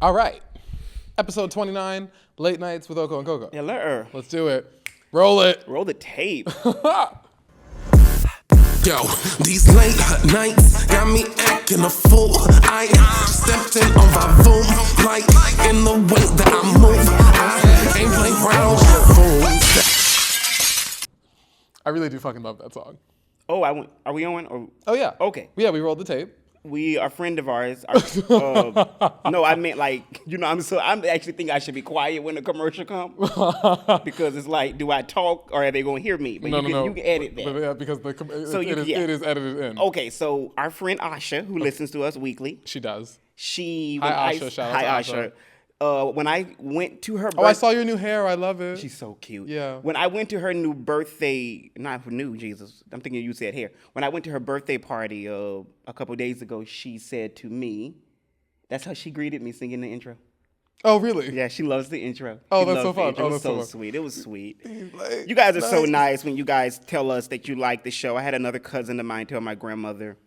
All right. Episode 29, Late Nights with Oko and Koko. Hello. Let's do it. Roll it. Roll the tape. Yo, these late nights got me acting a fool. I stepped in on my boom, like in the way that I move. I ain't playing around with fools. I really do fucking love that song. Oh, are we on? Or, Oh, yeah. Okay. Yeah, we rolled the tape. We are a friend of ours. No, I meant like, I'm actually think I should be quiet when the commercial comes. Because it's like, do I talk or are they going to hear me? But you can edit that. But yeah, because it is edited in. Okay, so our friend Asha, who listens to us weekly. She does. Hi, Asha. Shout out to Asha. When I went to her birthday. Oh, I saw your new hair. I love it. She's so cute. Yeah. When I went to her new birthday, not new, Jesus. I'm thinking you said hair. When I went to her birthday party a couple days ago, she said to me, that's how she greeted me singing the intro. Oh, really? Yeah, she loves the intro. Oh, She that's loves so the fun. intro. Oh, It was that's so so fun. sweet. It was sweet. You guys are so nice when you guys tell us that you like the show. I had another cousin of mine tell my grandmother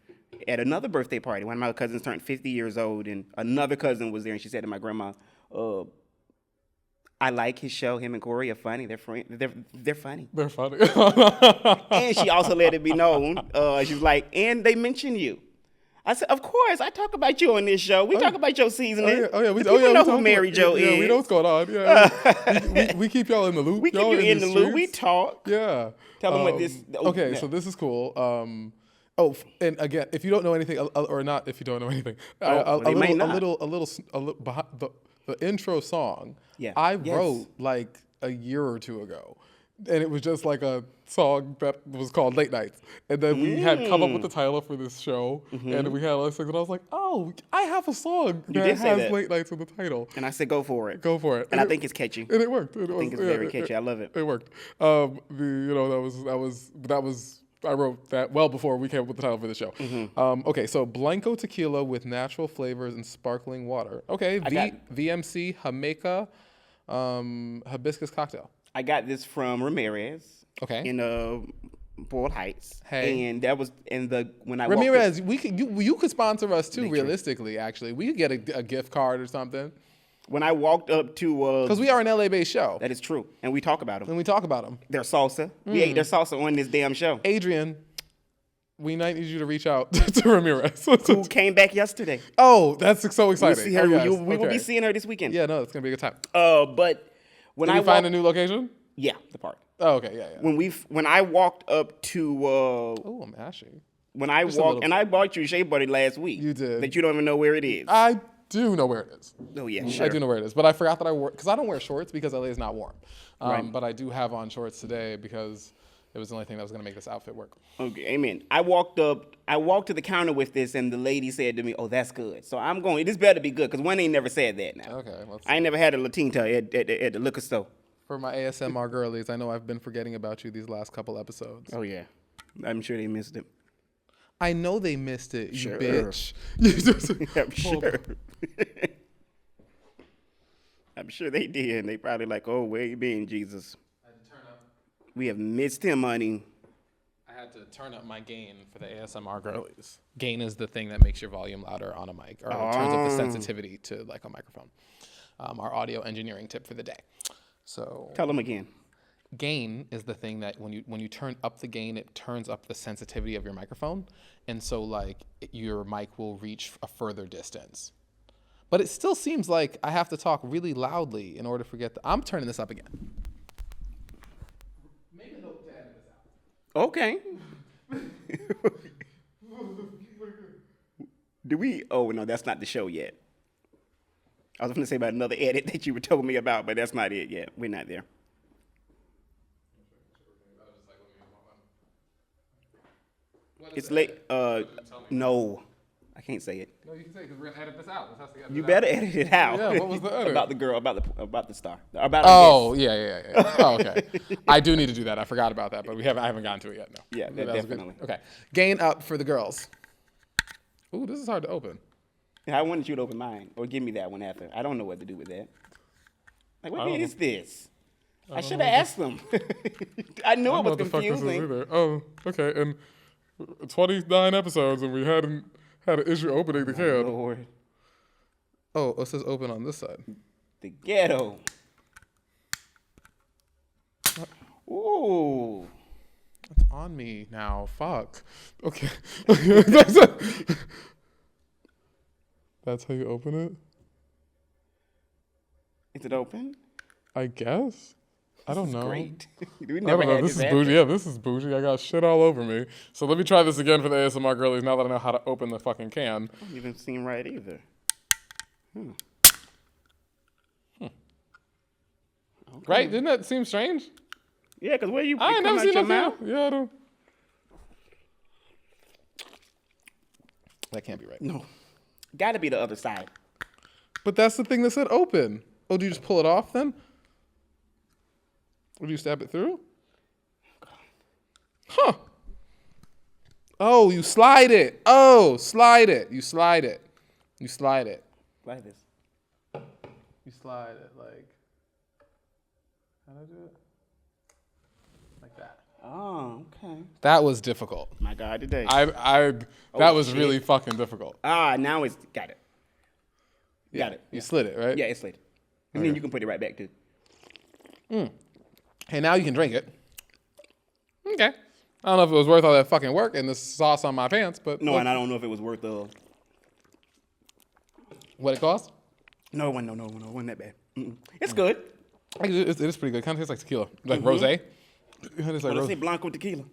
at another birthday party. One of my cousins turned 50 years old, and another cousin was there, and she said to my grandma, I like his show. Him and Corey are funny. They're funny. They're funny. And she also let it be known. She's like, and they mention you. I said, of course. I talk about you on this show. We talk about your seasoning. We know who Mary Jo is. Yeah, we know what's going on. Yeah, we keep y'all in the loop. We keep y'all you in the loop. We streets. talk. Yeah. Tell them what this. Okay, so this is cool. And again, if you don't know anything, or not, if you don't know anything, a little behind the intro song. Yeah. I wrote like a year or two ago, and it was just like a song that was called Late Nights, and then we had come up with the title for this show, and we had all these things, and I was like, oh, I have a song that did say has that. Late Nights in the title. And I said, go for it. Go for it. And I think it's catchy. And it worked. I think it's very catchy. I love it. It worked. That was. I wrote that well before we came up with the title for the show. Okay, so Blanco tequila with natural flavors and sparkling water. Okay, VMC Jamaica hibiscus cocktail. I got this from Ramirez. Okay. In Boyle Heights. Hey. And that was when I Ramirez, you could sponsor us too. Make sure. Realistically, actually, we could get a gift card or something. When I walked up to because we are an LA-based show. That is true, and we talk about them. And we talk about them. Their salsa. We ate their salsa on this damn show. Adrian, we might need you to reach out to Ramirez. Who came back yesterday. Oh, that's so We'll exciting. see her. Oh, yes. We will be seeing her this weekend. Yeah, no, it's gonna be a good time. But when Did I you find a new location? Yeah, the park. Oh, okay, yeah. When I walked up to oh, I'm ashy. When I walked and I bought you a shea butter last week. You did. That you don't even know where it is. I do know where it is. Oh yeah, sure. I do know where it is, but I forgot that I wore because I don't wear shorts because LA is not warm. Right. But I do have on shorts today because it was the only thing that was gonna make this outfit work. Okay, amen. I walked to the counter with this, and the lady said to me, "Oh, that's good." So I'm going. This better be good because one ain't never said that now. Okay, let's I ain't never had a Latina at the liquor store. For my ASMR girlies, I know I've been forgetting about you these last couple episodes. Oh yeah, I'm sure they missed it. I know they missed it, you Sure. bitch. I'm sure. I'm sure they did. And they probably like, oh, where you been, Jesus? I had to turn up. We have missed him, honey. I had to turn up my gain for the ASMR girlies. Gain is the thing that makes your volume louder on a mic, or turns up the sensitivity to like a microphone. Our audio engineering tip for the day. So Tell them again. Gain is the thing that when you turn up the gain, it turns up the sensitivity of your microphone, and so like your mic will reach a further distance. But it still seems like I have to talk really loudly in order to get I'm turning this up again. Make a note to edit this out. Okay. Do we? Oh no, that's not the show yet. I was going to say about another edit that you were telling me about, but that's not it yet. We're not there. It's late. No, I can't say it. No, you can say it because we're gonna edit this out. This has to get You better edit it out. Yeah, what was the edit? About the girl, about the star. About Oh, yeah. Oh, okay. I do need to do that. I forgot about that, but I haven't gotten to it yet. No. Yeah, That was good. definitely. Okay. Gain up for the girls. Ooh, this is hard to open. I wanted you to open mine or give me that one after. I don't know what to do with that. Like, what is this? I should have asked them. I knew it was confusing. Oh, okay. And 29 episodes, and we hadn't had an issue opening the can. Lord. Oh, it says open on this side. The ghetto. Ooh. It's on me now. Fuck. Okay. That's how you open it? Is it open? I guess. I don't know. Great. We I never don't know. had This is happen. bougie. Yeah, this is bougie. I got shit all over me. So let me try this again for the ASMR girlies now that I know how to open the fucking can. I don't even seem right either. Okay. Right? Didn't that seem strange? Yeah, because where you I ain't never seen your that mouth? before. Yeah, I don't. That can't be right. No. Got to be the other side. But that's the thing that said open. Oh, do you just pull it off then? Or do you stab it through? Huh. Oh, you slide it. Oh, slide it. You slide it. You slide it. Like this. You slide it like. How do I do it? Like that. Oh, okay. That was difficult. My God, today. That was shit. really fucking difficult. Now it's got it. Yeah. Got it. You slid it, right? Yeah, it's slid. And then you can put it right back too. Hey, now you can drink it. Okay. I don't know if it was worth all that fucking work and the sauce on my pants, but No, look, and I don't know if it was worth the. what it cost? No, it wasn't that bad. It's good. It is pretty good. Kind of tastes like tequila, like rosé. It tastes like Let's rose. say Blanco tequila.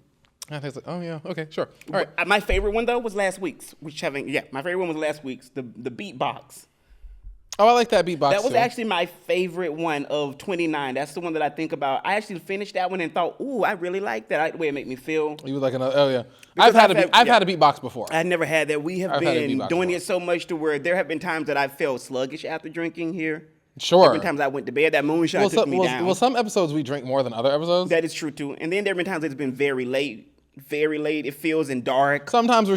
It tastes like, oh yeah, okay, sure. All right. My favorite one though was last week's. My favorite one was last week's. The beatbox. Oh, I like that beatbox. That was too. actually my favorite one of 29. That's the one that I think about. I actually finished that one and thought, ooh, I really like that. The way it made me feel. You would like another? Oh yeah. Because I've had a beatbox before. I never had that. We have I've had a been beatbox doing before. it so much to where there have been times that I felt sluggish after drinking here. Sure. There have been times I went to bed. That moonshine took me down. Well, some episodes we drink more than other episodes. That is true too. And then there have been times it's been very late. Very late. It feels and dark. Sometimes we're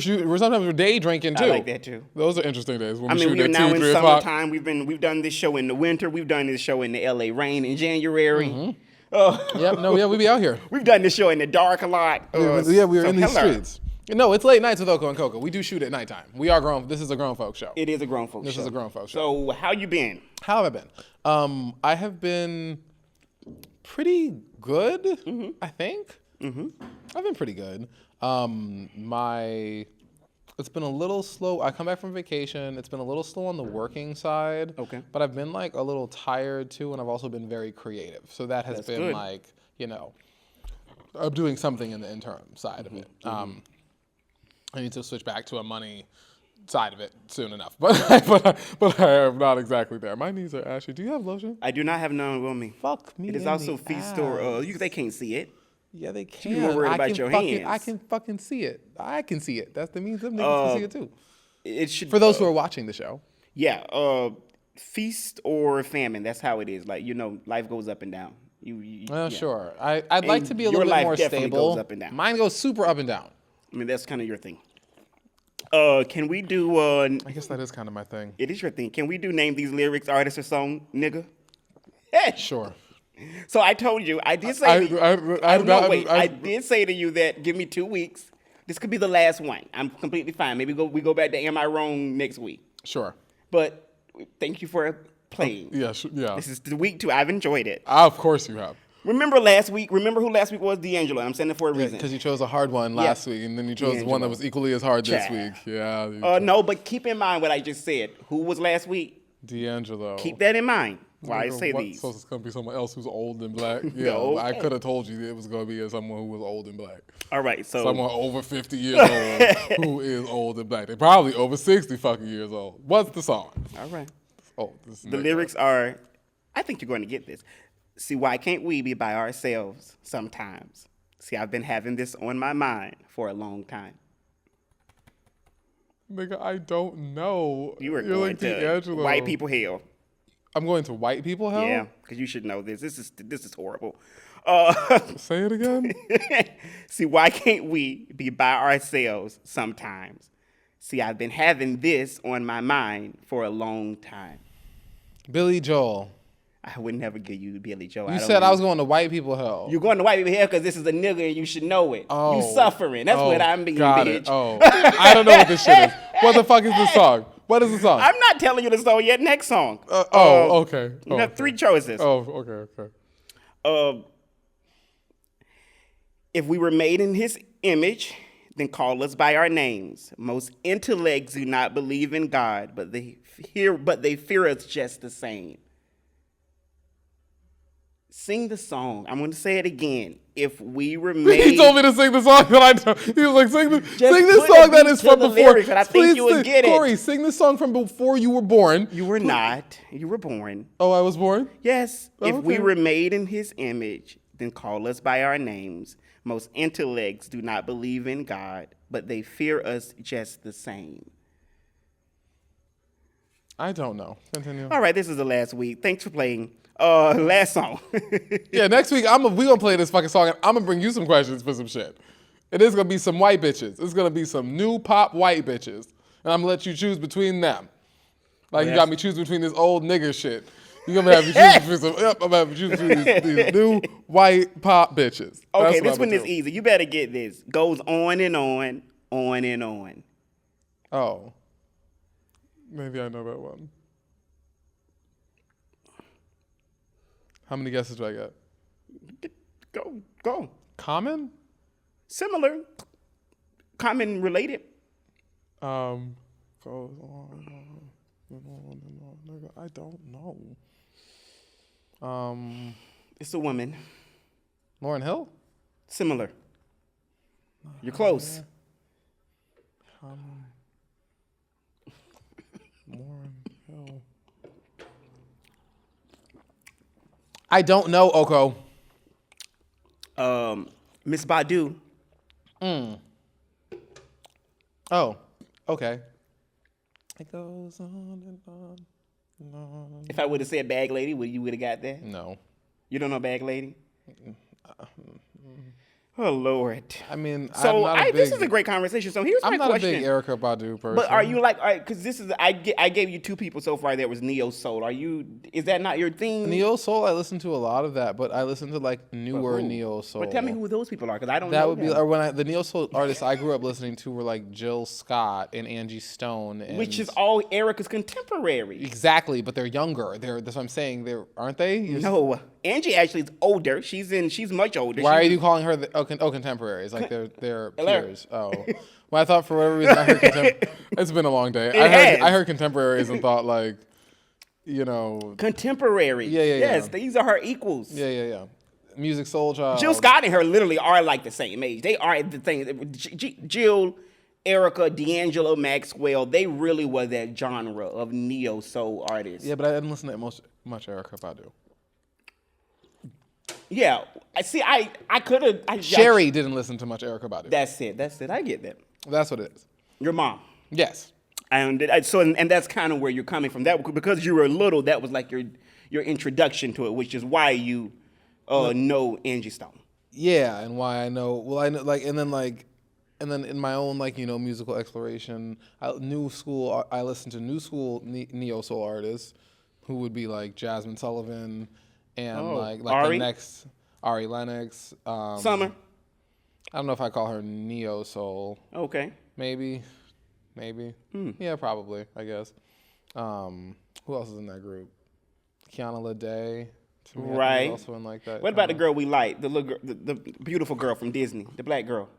day drinking too. I like that too. Those are interesting days when I we mean, shoot we are at now 2, in 3 o'clock. summertime. We've done this show in the winter. We've done this show in the LA rain in January. Yep. No. Yeah, we be out here. We've done this show in the dark a lot. We were in these streets. No, it's late nights with Oko and Koko. We do shoot at nighttime. We are grown. This is a grown folk show. It is a grown folks show. This is a grown folk show. So how you been? How have I been? I have been pretty good, I think. I've been pretty good. It's been a little slow. I come back from vacation. It's been a little slow on the working side. Okay. But I've been like a little tired too, and I've also been very creative. So that has been good. like, I'm doing something in the interim side of it. I need to switch back to a money side of it soon enough, but I am not exactly there. My knees are ashy. Do you have lotion? I do not have none with me. Fuck me. It is in also the feast ass. or they can't see it. Yeah, they you can. more worried I about can your fucking, hands. I can fucking see it. I can see it. That's the means them niggas can see it too. It should For those who are watching the show. Yeah, feast or famine. That's how it is. Like life goes up and down. Yeah. Sure. I'd like to be a your little bit life more definitely stable. goes up and down. Mine goes super up and down. I mean, that's kind of your thing. Can we do? I guess that is kind of my thing. It is your thing. Can we do name these lyrics, artist, or song, nigga? Hey. Sure. So I told you, I did say. I did say to you that give me 2 weeks. This could be the last one. I'm completely fine. Maybe we go back to Am I Wrong next week. Sure. But thank you for playing. Yeah. This is the week 2. I've enjoyed it. Of course you have. Remember last week? Remember who last week was? D'Angelo. I'm saying it for a reason. Because you chose a hard one last week, and then you chose one that was equally as hard this Child. week. Yeah. No, but keep in mind what I just said. Who was last week? D'Angelo. Keep that in mind. Why I say what, these. So it's going to be someone else who's old and black? Yeah, No. I could have told you it was going to be someone who was old and black. All right, so Someone over 50 years old who is old and black. They're probably over 60 fucking years old. What's the song? all right. Oh, this is The lyrics are, I think you're going to get this. See, why can't we be by ourselves sometimes? See, I've been having this on my mind for a long time. Nigga, I don't know. You were You're going like to D'Angelo. white people hell. I'm going to white people hell? Yeah, because you should know this. This is horrible. Say it again? See, why can't we be by ourselves sometimes? See, I've been having this on my mind for a long time. Billy Joel. I would never give you Billy Joe. You said I was going to white people hell. You're going to white people hell because this is a nigga and you should know it. Oh. You suffering. That's what I'm being, got bitch. It. Oh, I don't know what this shit is. What the fuck is this song? What is the song? I'm not telling you the song yet. Next song. Okay. You have 3 choices. Okay. If we were made in his image, then call us by our names. Most intellects do not believe in God, but they fear us just the same. Sing the song. I'm going to say it again. If we were made... He told me to sing the song that he was like, sing this put song a that beat is to from the before. lyrics, and I think you would get it. Corey, sing the song from before you were born. You were not. You were born. Oh, I was born? Yes. If we okay. were made in his image, then call us by our names. Most intellects do not believe in God, but they fear us just the same. I don't know. Continue. All right, this is the last week. Thanks for playing. Last song. Yeah, next week we gonna play this fucking song and I'm gonna bring you some questions for some shit. It is gonna be some white bitches. It's gonna be some new pop white bitches. And I'm gonna let you choose between them. Like you got me choose between this old nigger shit. You're gonna have me choose between some I'm gonna have you choose between these new white pop bitches. Okay, this one is easy. You better get this. Goes on and on and on. Oh. Maybe I know that one. How many guesses do I get? Go. Common? Similar. Common related. Goes on and on. I don't know. It's a woman. Lauryn Hill? Similar. You're close. Lauryn Hill. I don't know, Oko. Miss Badu. Oh, okay. It goes on and on and on. If I would have said Bag Lady, you would have got that? No. You don't know Bag Lady? Oh, Lord. I mean, so this is a great conversation. So here's my question. I'm not a big Erykah Badu person. But are you like, because this is, I gave you 2 people so far that was neo soul. Is that not your thing? Neo soul, I listen to a lot of that, but I listen to like newer neo soul. But tell me who those people are, because I don't know. That would be, or the neo soul artists I grew up listening to were like Jill Scott and Angie Stone, which is all Erykah's contemporary. Exactly, but they're younger. That's what I'm saying. Aren't they? No, Angie actually is older. She's much older. Why are you calling her contemporaries? Like they're peers. Oh, well, I thought for whatever reason I heard contemporaries. It's been a long day. I heard contemporaries and thought like, contemporary. Yeah. Yes, these are her equals. Yeah. Music Soul Child. Jill Scott and her literally are like the same age. They are the thing. Jill, Erykah, D'Angelo, Maxwell. They really were that genre of neo soul artists. Yeah, but I didn't listen to much Erykah Badu. Yeah, I could have. Sherry didn't listen to much Erykah Badu. That's it. I get that. That's what it is. Your mom. Yes. And that's kind of where you're coming from. That because you were little, that was like your introduction to it, which is why you know Angie Stone. Yeah, and why I know. Well, I know and then in my own musical exploration, new school. I listened to new school neo soul artists, who would be like Jasmine Sullivan. And like Ari? the next Ari Lennox. Summer. I don't know if I call her neo soul. Okay. Maybe. Yeah, probably. I guess. Who else is in that group? Kiana Lede. To me, right. Also in like that. What about the girl we like? The little girl, the beautiful girl from Disney, the black girl.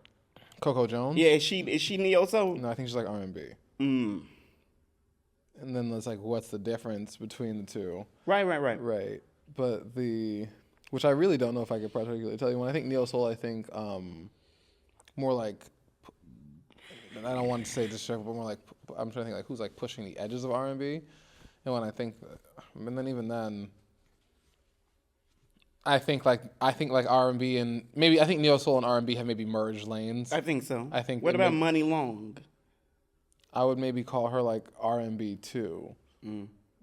Coco Jones. Yeah, is she neo soul? No, I think she's like R&B. And then there's like, what's the difference between the two? Right. But which I really don't know if I could particularly tell you. When I think neo soul, I think more like, I don't want to say disrespectful, but more like, I'm trying to think like who's like pushing the edges of R&B. And when I think, and then even then, I think like R&B and maybe I think neo soul and R&B have maybe merged lanes. I think so. What about Money Long? I would maybe call her like R&B too.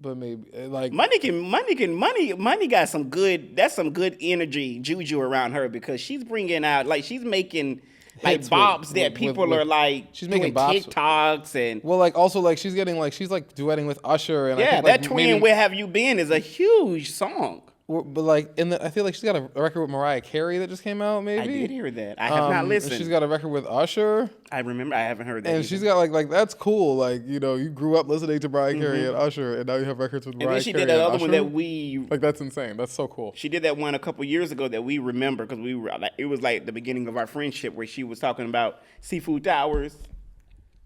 But maybe like Money got some good. That's some good energy juju around her because she's bringing out she's making like bops that people are like. She's making bops, bops. TikToks and she's getting she's like duetting with Usher and yeah, I think, that twin "Where Have You Been" is a huge song. But like, I feel like she's got a record with Mariah Carey that just came out. Maybe I did hear that. I have not listened. She's got a record with Usher. I remember. I haven't heard that. And either. she's got like that's cool. Like, you know, you grew up listening to Mariah Carey and Usher, and now you have records with Mariah Carey. And then she did that other one that we like. That's insane. That's so cool. She did that one a couple years ago that we remember because we were like, it was like the beginning of our friendship where she was talking about seafood towers.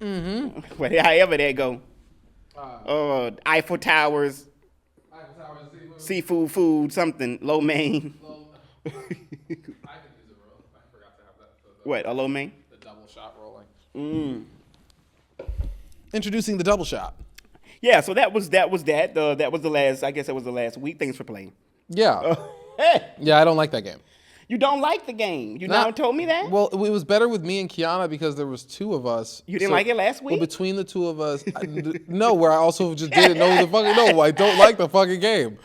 Mm-hmm. Well, however that go. Eiffel Towers. Seafood food, something, lo mein. I could use a roll. I forgot to have that. What, a lo mein? The double shot rolling. Introducing the double shot. Yeah, so that was that. That was the last, I guess that was the last week. Thanks for playing. Yeah. Hey, Yeah, I don't like that game. you don't like the game. You now told me that? Well, it was better with me and Kiana because there was two of us. You didn't like it last week? Well, between the two of us, no, where I also just didn't know the fucking, no, I don't like the fucking game.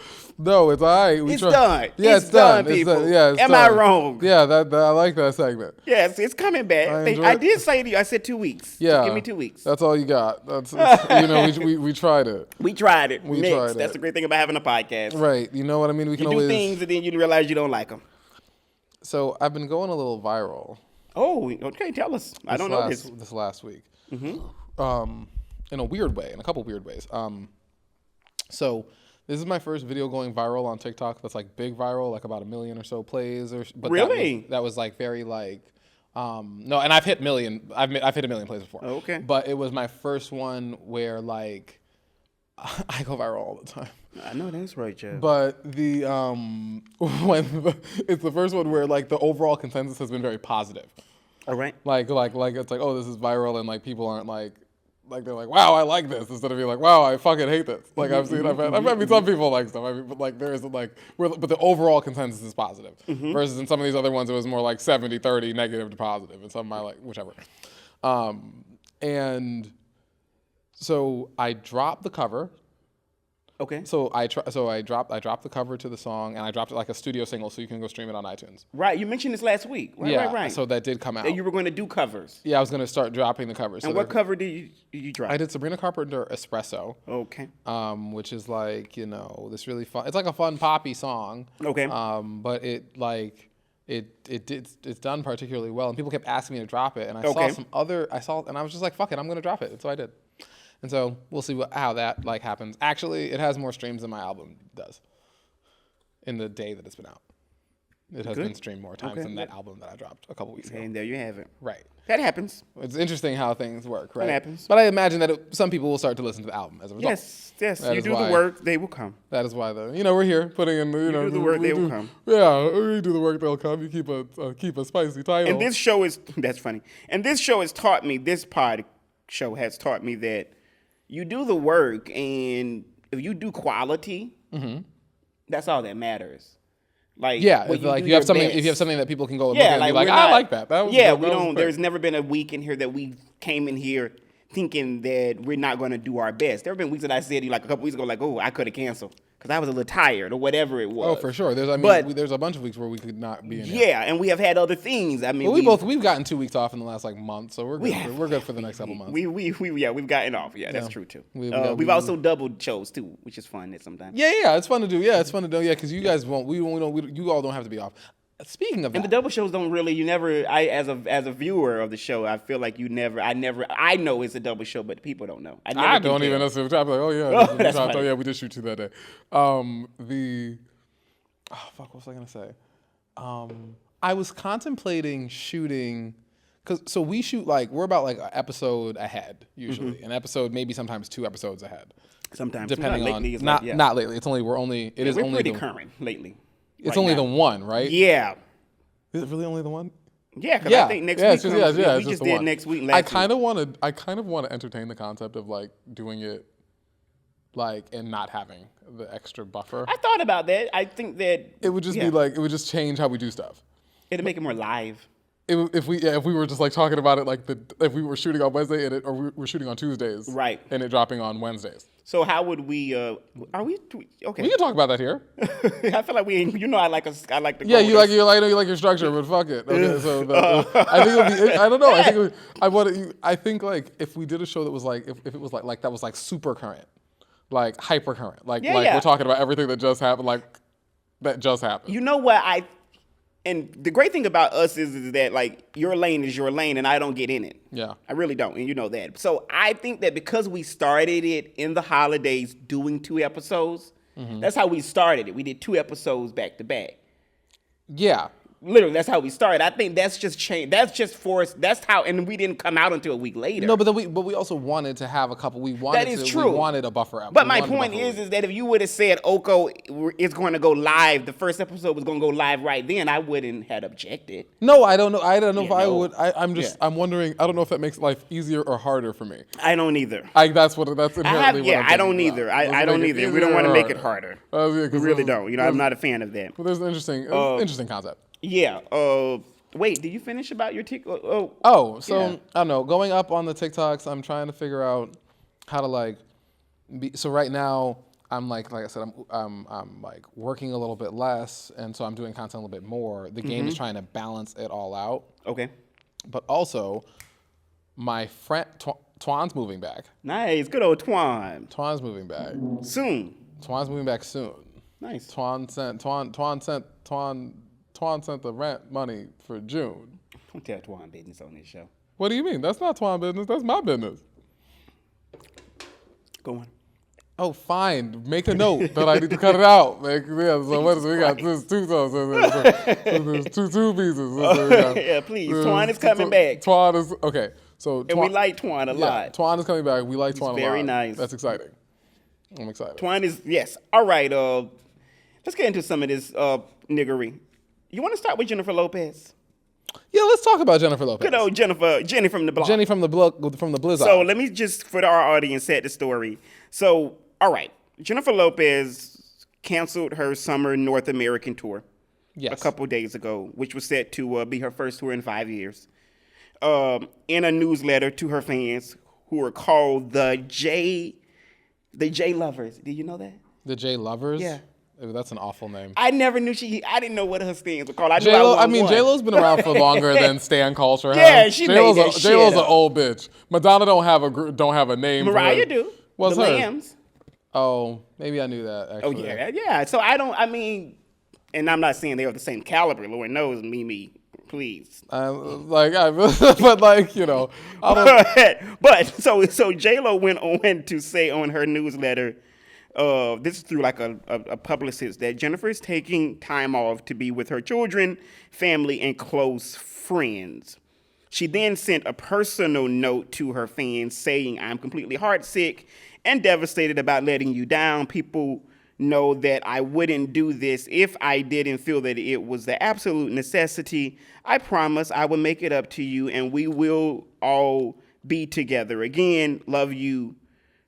No, it's all right. It's done. Yeah, It's done, people. It's done. Yeah, it's Am done. I wrong? Yeah, I like that segment. Yes, it's coming back. I I did say to you, I said 2 weeks. Yeah. Give me 2 weeks. That's all you got. You know, we tried it. We tried it. We Next. tried That's it. the great thing about having a podcast. Right. You know what I mean? We can You do always. things and then you realize you don't like them. So I've been going a little viral. Oh, okay. Tell us. I don't know this. This last week. Mm-hmm. In a weird way, in a couple weird ways. So this is my first video going viral on TikTok. That's like big viral, like about 1 million or so plays. But Really? That was like very like. No, and I've hit 1 million. I've hit 1 million plays before. Oh, okay. But it was my first one where like I go viral all the time. I know that's right, Jeff. But the it's the first one where like the overall consensus has been very positive. All right. Like it's like, oh, this is viral, and like people aren't like they're like, wow, I like this, instead of being like, wow, I fucking hate this. Like I've had some people like stuff. I mean, but like there isn't like, but the overall consensus is positive. Versus in some of these other ones, it was more like 70-30 negative to positive, and some of my like whichever. And so I dropped the cover. Okay. So I dropped the cover to the song, and I dropped it like a studio single, so you can go stream it on iTunes. Right. You mentioned this last week. Right. So that did come out. And you were going to do covers. Yeah, I was gonna start dropping the covers. And what cover did you drop? I did Sabrina Carpenter Espresso. Okay. Which is like, you know, this really fun. It's like a fun poppy song. Okay. But it like it's done particularly well, and people kept asking me to drop it, and I saw, and I was just like, fuck it, I'm gonna drop it, and so I did. And so we'll see how that like happens. Actually, it has more streams than my album does. In the day that it's been out, it has been streamed more times than that album that I dropped a couple weeks ago. And there you have it. Right. That happens. It's interesting how things work, right? That happens. But I imagine that some people will start to listen to the album as a result. Yes. That You is do why- the work, they will come. That is why we're here putting in you know do the work, they will come. Yeah, we do the work, they'll come. You keep a spicy title. And this show is that's funny. And this show has taught me. This pod show has taught me that you do the work, and if you do quality, that's all that matters. Like yeah, when if, like do you have your something, best. if you have something that people can go and Yeah, look at and be like, we're I not- like that. That was yeah, that we was don't. great. There's never been a week in here that we came in here thinking that we're not going to do our best. There have been weeks that I said like a couple weeks ago, like, oh, I could have canceled because I was a little tired or whatever it was. Oh, for sure. There's a bunch of weeks where we could not be in here. Yeah, and we have had other things. I mean, Well, we've gotten 2 weeks off in the last like month, so we're good. We're good for the next couple months. We've gotten off. Yeah, that's true too. We've Also doubled shows too, which is fun at sometimes. Yeah, it's fun to do. Yeah, it's fun to do. Yeah, because you guys won't. You all don't have to be off. Speaking of And that, the double shows don't really. You never. As a viewer of the show, I feel like you never. I know it's a double show, but people don't know. I don't even necessarily try. I'm like, oh yeah, Oh, that's funny. oh yeah, we did shoot you that day. What was I gonna say? I was contemplating shooting, so we shoot like we're about like an episode ahead usually, an episode maybe sometimes 2 episodes ahead, Sometimes depending not on lately, it's not like, yeah. not lately. It's only we're We're pretty the, current lately. It's right only now. the one, right? Yeah. Is it really only the one? Yeah, because I think next week it's just, comes, it's we just the did one. next week. I kind of want to entertain the concept of like doing it, like and not having the extra buffer. I thought about that. I think that It would just be like it would just change how we do stuff. it'll make it more live. If we were just like talking about it like if we were shooting on Wednesday or we were shooting on Tuesdays, Right. and it dropping on Wednesdays. So how would we? Are we okay? We can talk about that here. I feel like we ain't. You know, I like the. Yeah, you like your structure, but fuck it. Okay, so I think it would be. I don't know. I think like if we did a show that was like if it was like that was like super current, like hyper current, like Yeah. we're talking about everything that just happened, like that just happened. You know what and the great thing about us is that like your lane is your lane and I don't get in it. Yeah. I really don't, and you know that. So I think that because we started it in the holidays doing 2 episodes, that's how we started it. We did 2 episodes back to back. Yeah. Literally, that's how we started. I think that's just changed. That's just for us. That's how, and we didn't come out until a week later. No, but we also wanted to have a couple. We wanted That is to, true. We wanted a buffer episode. But my point is that if you would have said Oko is going to go live, the first episode was going to go live right then, I wouldn't have objected. No, I don't know. I don't know if I no. would. I'm wondering. I don't know if that makes life easier or harder for me. I don't either. That's inherently what I'm I don't thinking either. about. I don't either. We don't want to make it harder. Yeah, We really don't. You know, I'm not a fan of that. Well, there's an interesting concept. Yeah. Wait, did you finish about your TikTok? So yeah. I don't know. Going up on the TikToks, I'm trying to figure out how to like. So right now, I'm like I said, I'm like working a little bit less, and so I'm doing content a little bit more. The game is trying to balance it all out. Okay. But also, my friend Twan's moving back. Nice. Good old Twan. Twan's moving back. Soon. Twan's moving back soon. Nice. Twan sent the rent money for June. Don't tell Twan business on this show. What do you mean? That's not Twan business. That's my business. Go on. Oh, fine. Make a note that I need to cut it out. So what is we got? There's 2 songs. There's two pieces. Yeah, please. Twan is coming back. Twan is okay. So And we like Twan a lot. Twan is coming back. We like Twan a lot. Very nice. That's exciting. I'm excited. Twan is, yes. All right. Let's get into some of this niggery. You want to start with Jennifer Lopez? Yeah, let's talk about Jennifer Lopez. Good old Jenny from the block. Jenny from the Blizzard. So let me just, for our audience, set the story. So, all right. Jennifer Lopez canceled her summer North American tour a couple days ago, which was set to be her first tour in 5 years. In a newsletter to her fans who are called the J Lovers. Did you know that? The J Lovers? Yeah. Ooh, that's an awful name. I never knew I didn't know what her stands were called. J-Lo's been around for longer than Stan culture. Yeah, she made that shit J-Lo's an up. old bitch. Madonna don't have a name. Mariah do. What's the hers? Lambs. Oh, maybe I knew that, actually. Oh, yeah. So and I'm not saying they're of the same caliber. Lord knows, Mimi, please. But like, you know. But so J-Lo went on to say on her newsletter, this is through like a publicist, that Jennifer is taking time off to be with her children, family, and close friends. She then sent a personal note to her fans saying, "I'm completely heartsick and devastated about letting you down. People know that I wouldn't do this if I didn't feel that it was the absolute necessity. I promise I will make it up to you and we will all be together again. Love you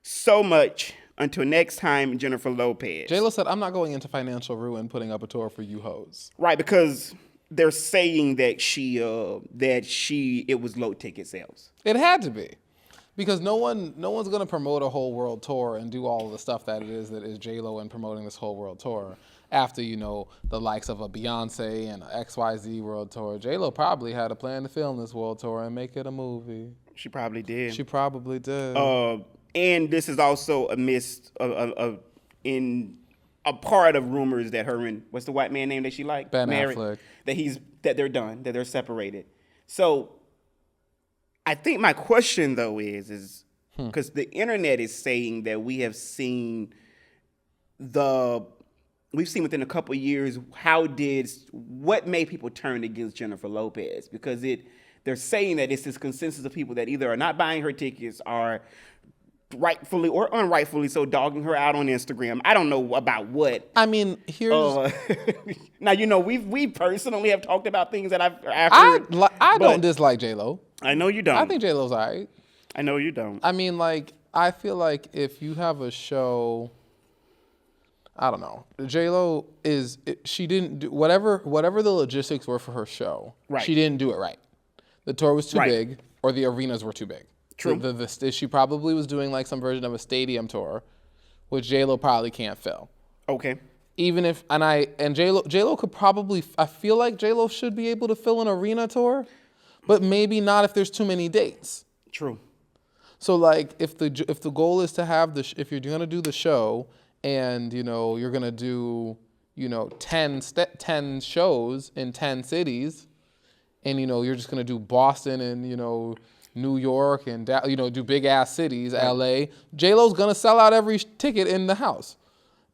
so much. Until next time, Jennifer Lopez." J-Lo said, "I'm not going into financial ruin putting up a tour for you hoes." Right, because they're saying that it was low ticket sales. It had to be. Because no one's gonna promote a whole world tour and do all of the stuff that is J-Lo and promoting this whole world tour after, you know, the likes of a Beyonce and an XYZ world tour. J-Lo probably had a plan to film this world tour and make it a movie. She probably did. And this is also in a part of rumors that her and what's the white man name that she liked? Ben Affleck. That they're done, that they're separated. So I think my question though is because the internet is saying that we've seen within a couple of years what made people turn against Jennifer Lopez, because they're saying that it's this consensus of people that either are not buying her tickets, are rightfully or unrightfully so dogging her out on Instagram. I don't know about what. I mean, here's now, you know, we personally have talked about things that I've heard. I don't dislike J-Lo. I know you don't. I think J-Lo's all right. I know you don't. I mean, like, I feel like if you have a show, I don't know. J-Lo she didn't do whatever the logistics were for her show. Right. She didn't do it right. The tour was too Right. big, or the arenas were too big. True. She probably was doing like some version of a stadium tour, which J-Lo probably can't fill. Okay. Even if J-Lo could probably, I feel like J-Lo should be able to fill an arena tour, but maybe not if there's too many dates. True. So like if the goal is to have if you're gonna do the show and, you know, you're gonna do 10 shows in 10 cities, and you're just gonna do Boston and New York and do big ass cities, right. LA. J-Lo's gonna sell out every ticket in the house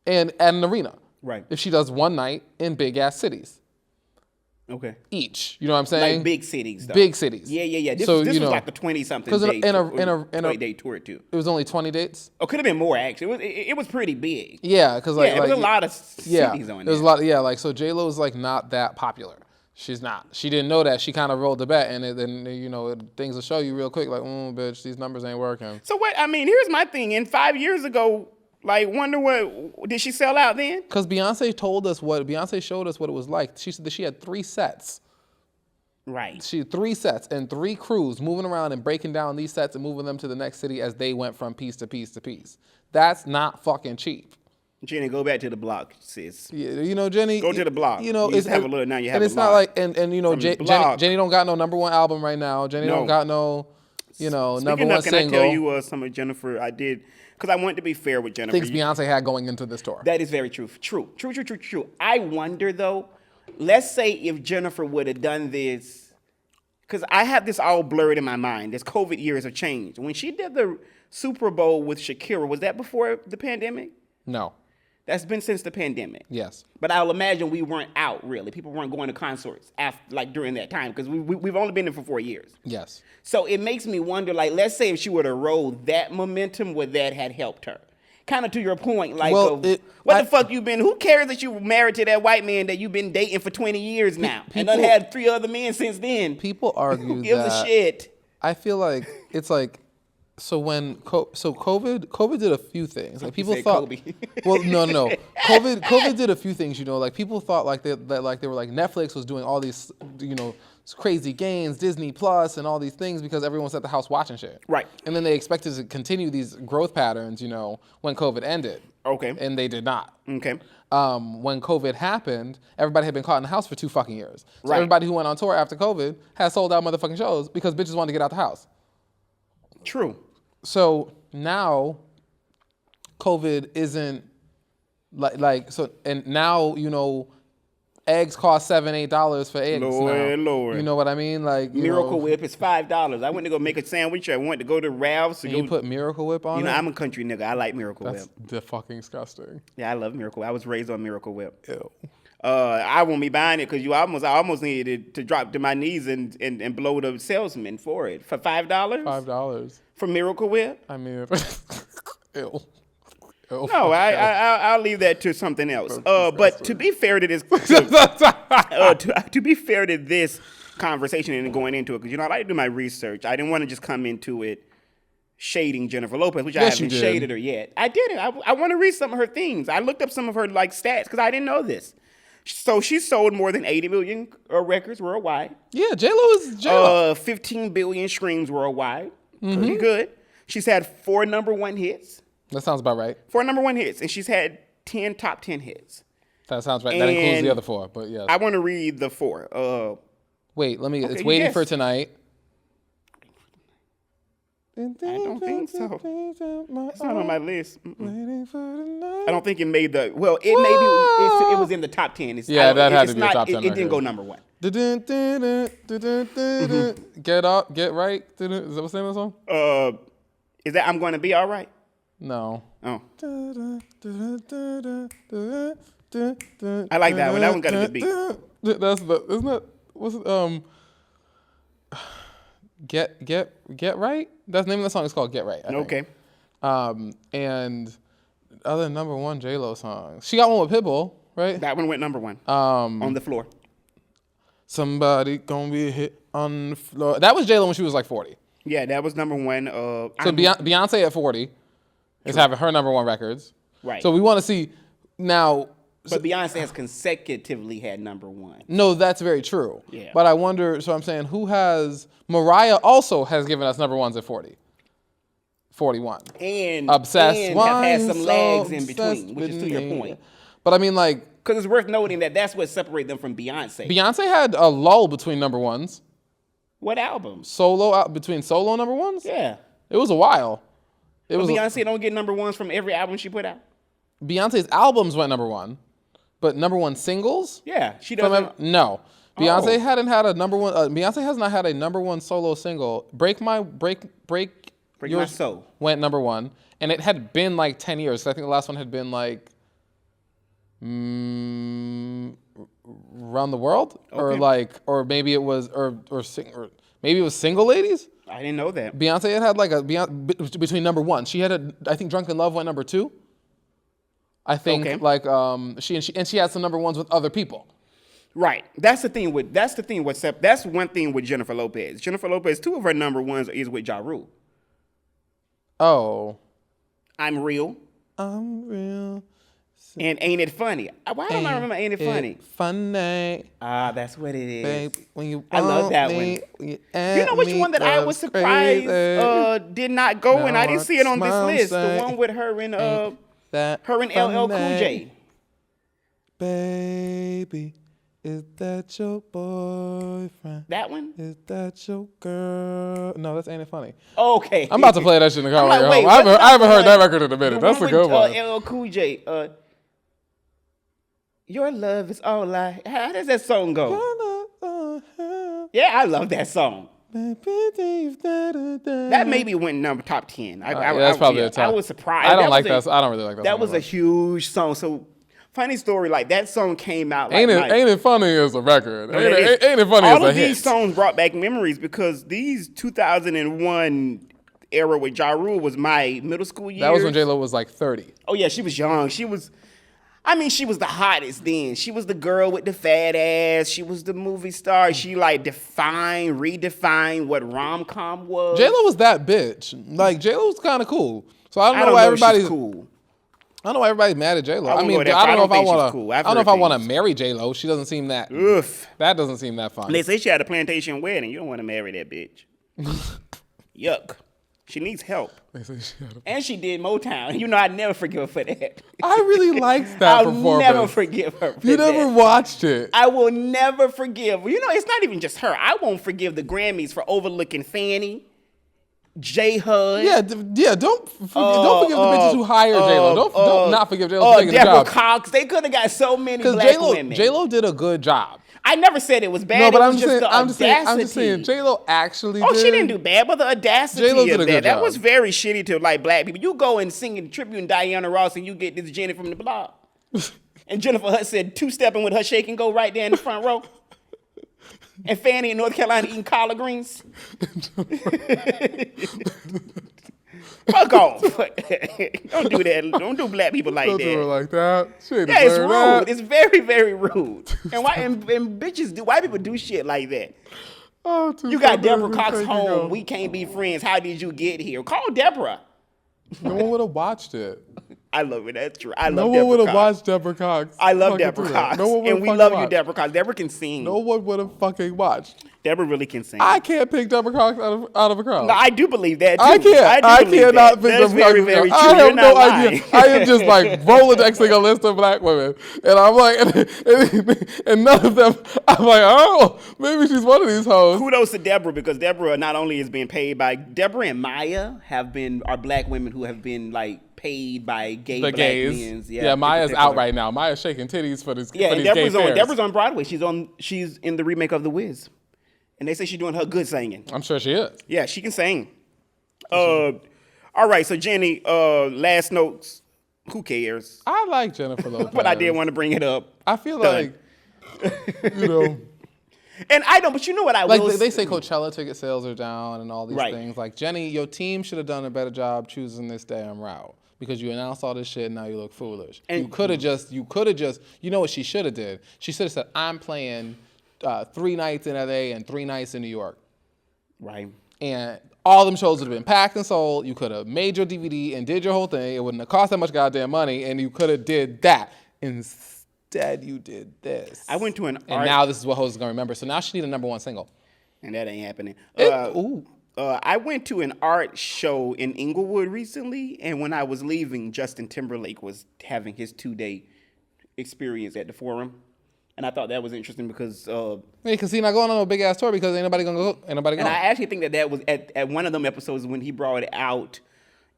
and at an arena. Right. If she does one night in big ass cities. Okay. Each, you know what I'm saying? Like big cities, though. Big cities. Yeah. This was like the 20-something day. Because in a day tour too. It was only 20 dates. Oh, could have been more actually. It was pretty big. Yeah, because it was a lot of cities on there. There's a lot. Yeah, so J-Lo's like not that popular. She's not. She didn't know that. She kind of rolled the bet, and then things will show you real quick. Like, bitch, these numbers ain't working. So what? I mean, here's my thing. In 5 years ago, like, wonder what did she sell out then? Because Beyonce showed us what it was like. She said that she had 3 sets. Right. She had 3 sets and 3 crews moving around and breaking down these sets and moving them to the next city as they went from piece to piece to piece. That's not fucking cheap. Jenny, go back to the block, sis. Yeah, Jenny. Go to the block. You used to have a little, now you have a lot. And it's not like, Jenny don't got no #1 album right now. Jenny don't got no, #1 single. Can I tell you some of Jennifer, I did, because I wanted to be fair with Jennifer. Things Beyonce had going into this tour. That is very true. True. I wonder, though, let's say if Jennifer would have done this, because I have this all blurred in my mind. This COVID years have changed. When she did the Super Bowl with Shakira, was that before the pandemic? No. That's been since the pandemic. Yes. But I'll imagine we weren't out, really. People weren't going to concerts during that time, because we've only been there for 4 years. Yes. So it makes me wonder, like, let's say if she would have rolled that momentum, would that had helped her? Kind of to your point, like, the fuck you been? Who cares that you were married to that white man that you've been dating for 20 years now, and done had 3 other men since then? People argue Who gives a shit? I feel like it's like, so COVID did a few things. Like people thought, well, no. COVID did a few things. Like people thought like they were like Netflix was doing all these, crazy games, Disney Plus, and all these things because everyone's at the house watching shit. Right. And then they expected to continue these growth patterns, when COVID ended. Okay. And they did not. Okay. When COVID happened, everybody had been caught in the house for 2 fucking years. So right. Everybody who went on tour after COVID had sold out motherfucking shows because bitches wanted to get out the house. True. So now COVID isn't like so, and now eggs cost $7-8 for eggs. Lord. You know what I mean? Like Miracle Whip is $5. I went to go make a sandwich. I went to go to Ralph's. You put Miracle Whip on it? I'm a country nigga. I like Miracle Whip. That's fucking disgusting. Yeah, I love Miracle Whip. I was raised on Miracle Whip. Ew. I won't be buying it because I almost needed to drop to my knees and blow the salesman for it for $5. $5 for Miracle Whip. I mean, ew. No, I'll leave that to something else. But to be fair to this, to be fair to this conversation and going into it, because I like to do my research. I didn't want to just come into it shading Jennifer Lopez, which I haven't shaded her yet. I didn't. I want to read some of her things. I looked up some of her stats because I didn't know this. So she sold more than 80 million records worldwide. Yeah, J-Lo is J-Lo. 15 billion streams worldwide. Mm-hmm. Pretty good. She's had 4 #1 hits. That sounds about right. 4 #1 hits, and she's had 10 top 10 hits. That sounds right. That includes the other 4, but yes. I want to read the 4. Wait, let me. Okay, it's Waiting for Tonight. I don't think so. It's not on my list. I don't think it made the. Well, it maybe it was in the top 10. That had to be the top 10. It didn't go #1. Get Up, Get Right. Is that what's the name of the song? Is that I'm Gonna Be All Right? No. Oh. I like that one. That one got a good beat. That's the. Isn't that? What's Get Right? That's the name of the song. It's called Get Right. Okay. And other #1 J-Lo songs. She got one with Pitbull, right? That one went #1. On the floor. Somebody gonna be hit on the floor. That was J-Lo when she was like 40. Yeah, that was #1. So Beyonce at 40 is having her #1 records. Right. So we want to see now. But Beyonce has consecutively had #1. No, that's very true. Yeah. But I wonder, so I'm saying, who has... Mariah also has given us #1s at 40. 41. And Obsessed. And have had some legs in between, which is to your point. But I mean, like... Because it's worth noting that that's what separates them from Beyonce. Beyonce had a lull between #1s. What albums? Between solo #1s? Yeah. It was a while. Beyonce don't get #1s from every album she put out? Beyonce's albums went #1. But number one singles? Yeah, she From doesn't. no. Beyonce Oh. hadn't had a number one. Beyonce has not had a number one solo single. Break My My Soul went number one, and it had been like 10 years. I think the last one had been like Around the World, or maybe it was or maybe it was Single Ladies. I didn't know that. Beyonce had like between number one. She had I think Drunken Love went number two. I think she had some number ones with other people. Right. That's one thing with Jennifer Lopez. Jennifer Lopez, 2 of her number ones is with Ja Rule. Oh. I'm Real. And Ain't It Funny? Why don't I remember Ain't It Funny? Funny. Ah, that's what it is. Baby, when you I love that one. You know which one that I was surprised did not go, and I didn't see it on this list. The one with her and LL Cool J. Baby, is that your boyfriend? That one? Is that your girl? No, that's Ain't It Funny. Okay. I'm about to play that shit in the car. Like, right wait, home. I haven't heard that record in a minute. That's a good one. LL Cool J. Your love is all I. How does that song go? Yeah, I love that song. That maybe went top 10. That's probably a top. I was surprised. I don't like that. I don't really like that. That was a huge song. So funny story, like that song came out. Ain't It Funny is a record. Ain't It Funny is a hit. All of these songs brought back memories because these 2001 era with Ja Rule was my middle school years. That was when J-Lo was like 30. Oh yeah, she was young. She was the hottest then. She was the girl with the fat ass. She was the movie star. She like redefined what rom-com was. J-Lo was that bitch. Like J-Lo was kind of cool. So I don't know why everybody's cool. I don't know why everybody's mad at J-Lo. I mean, I don't know if I want to marry J-Lo. She doesn't seem that. Oof. That doesn't seem that fun. They say she had a plantation wedding. You don't want to marry that bitch. Yuck. She needs help. And she did Motown. You know, I'd never forgive her for that. I really liked that performance. I'll never forgive her for that. You never watched it. I will never forgive. You know, it's not even just her. I won't forgive the Grammys for overlooking Fanny, J Hud. Yeah. Don't forgive the bitches who hired J-Lo. Don't not forgive J-Lo for taking the Deborah job. Cox. They could have got so many black women. J-Lo did a good job. I never said it was bad. No, but I'm just saying J-Lo actually did. Oh, she didn't do bad, but the audacity J-Lo did of a good that job. was very shitty to like black people. You go and sing in tribute to Diana Ross and you get this Jenny from the block. And Jennifer Hutt said two-stepping with her shake and go right there in the front row. And Fanny in North Carolina eating collard greens. Fuck off. Don't do that. Don't do black people like Don't that. do her like that. Yeah, it's rude. That. It's very, very rude. And white people do shit like that. Oh, you got Deborah Cox home. We can't be friends. How did you get here? Call Deborah. No one would have watched it. I love it. That's true. I love No Deborah one would have Cox. watched Deborah Cox. I love Deborah Cox. And we love you, Deborah Cox. Deborah can sing. No one would have fucking watched. Deborah really can sing. I can't pick Deborah Cox out of a crowd. No, I do believe that too. I cannot pick That's Deborah Cox. very, very true. I have You're no not idea. lying. I am just like Rolodexing a list of black women. And I'm like, and none of them, I'm like, oh, maybe she's one of these hoes. Kudos to Deborah because Deborah not only is being paid by, Deborah and Maya are black women who have been like paid by black men. Yeah, Maya's out right now. Maya's shaking titties for this. Yeah, for and these Deborah's on Broadway. She's in the remake of The Wiz. And they say she's doing her good singing. I'm sure she is. Yeah, she can sing. All right, so Jenny, last notes. Who cares? I like Jennifer Lopez. But I did want to bring it up. I feel like, you know. And I don't, but you know what I like will they say Coachella ticket sales are down and all these Right. things. Like, Jenny, your team should have done a better job choosing this damn route. Because you announced all this shit and now you look foolish. And you could have just, you know what she should have did? She should have said, I'm playing 3 nights in LA and 3 nights in New York. Right. And all them shows would have been packed and sold. You could have made your DVD and did your whole thing. It wouldn't have cost that much goddamn money, and you could have did that. Instead, you did this. I went to and now this is what hoes is gonna remember. So now she need a #1 single. And that ain't happening. Ooh. I went to an art show in Inglewood recently, and when I was leaving, Justin Timberlake was having his 2-day experience at the Forum. And I thought that was interesting because... Because he's not going on a big-ass tour because ain't nobody going to go. Ain't nobody going. And I actually think that was at one of them episodes when he brought out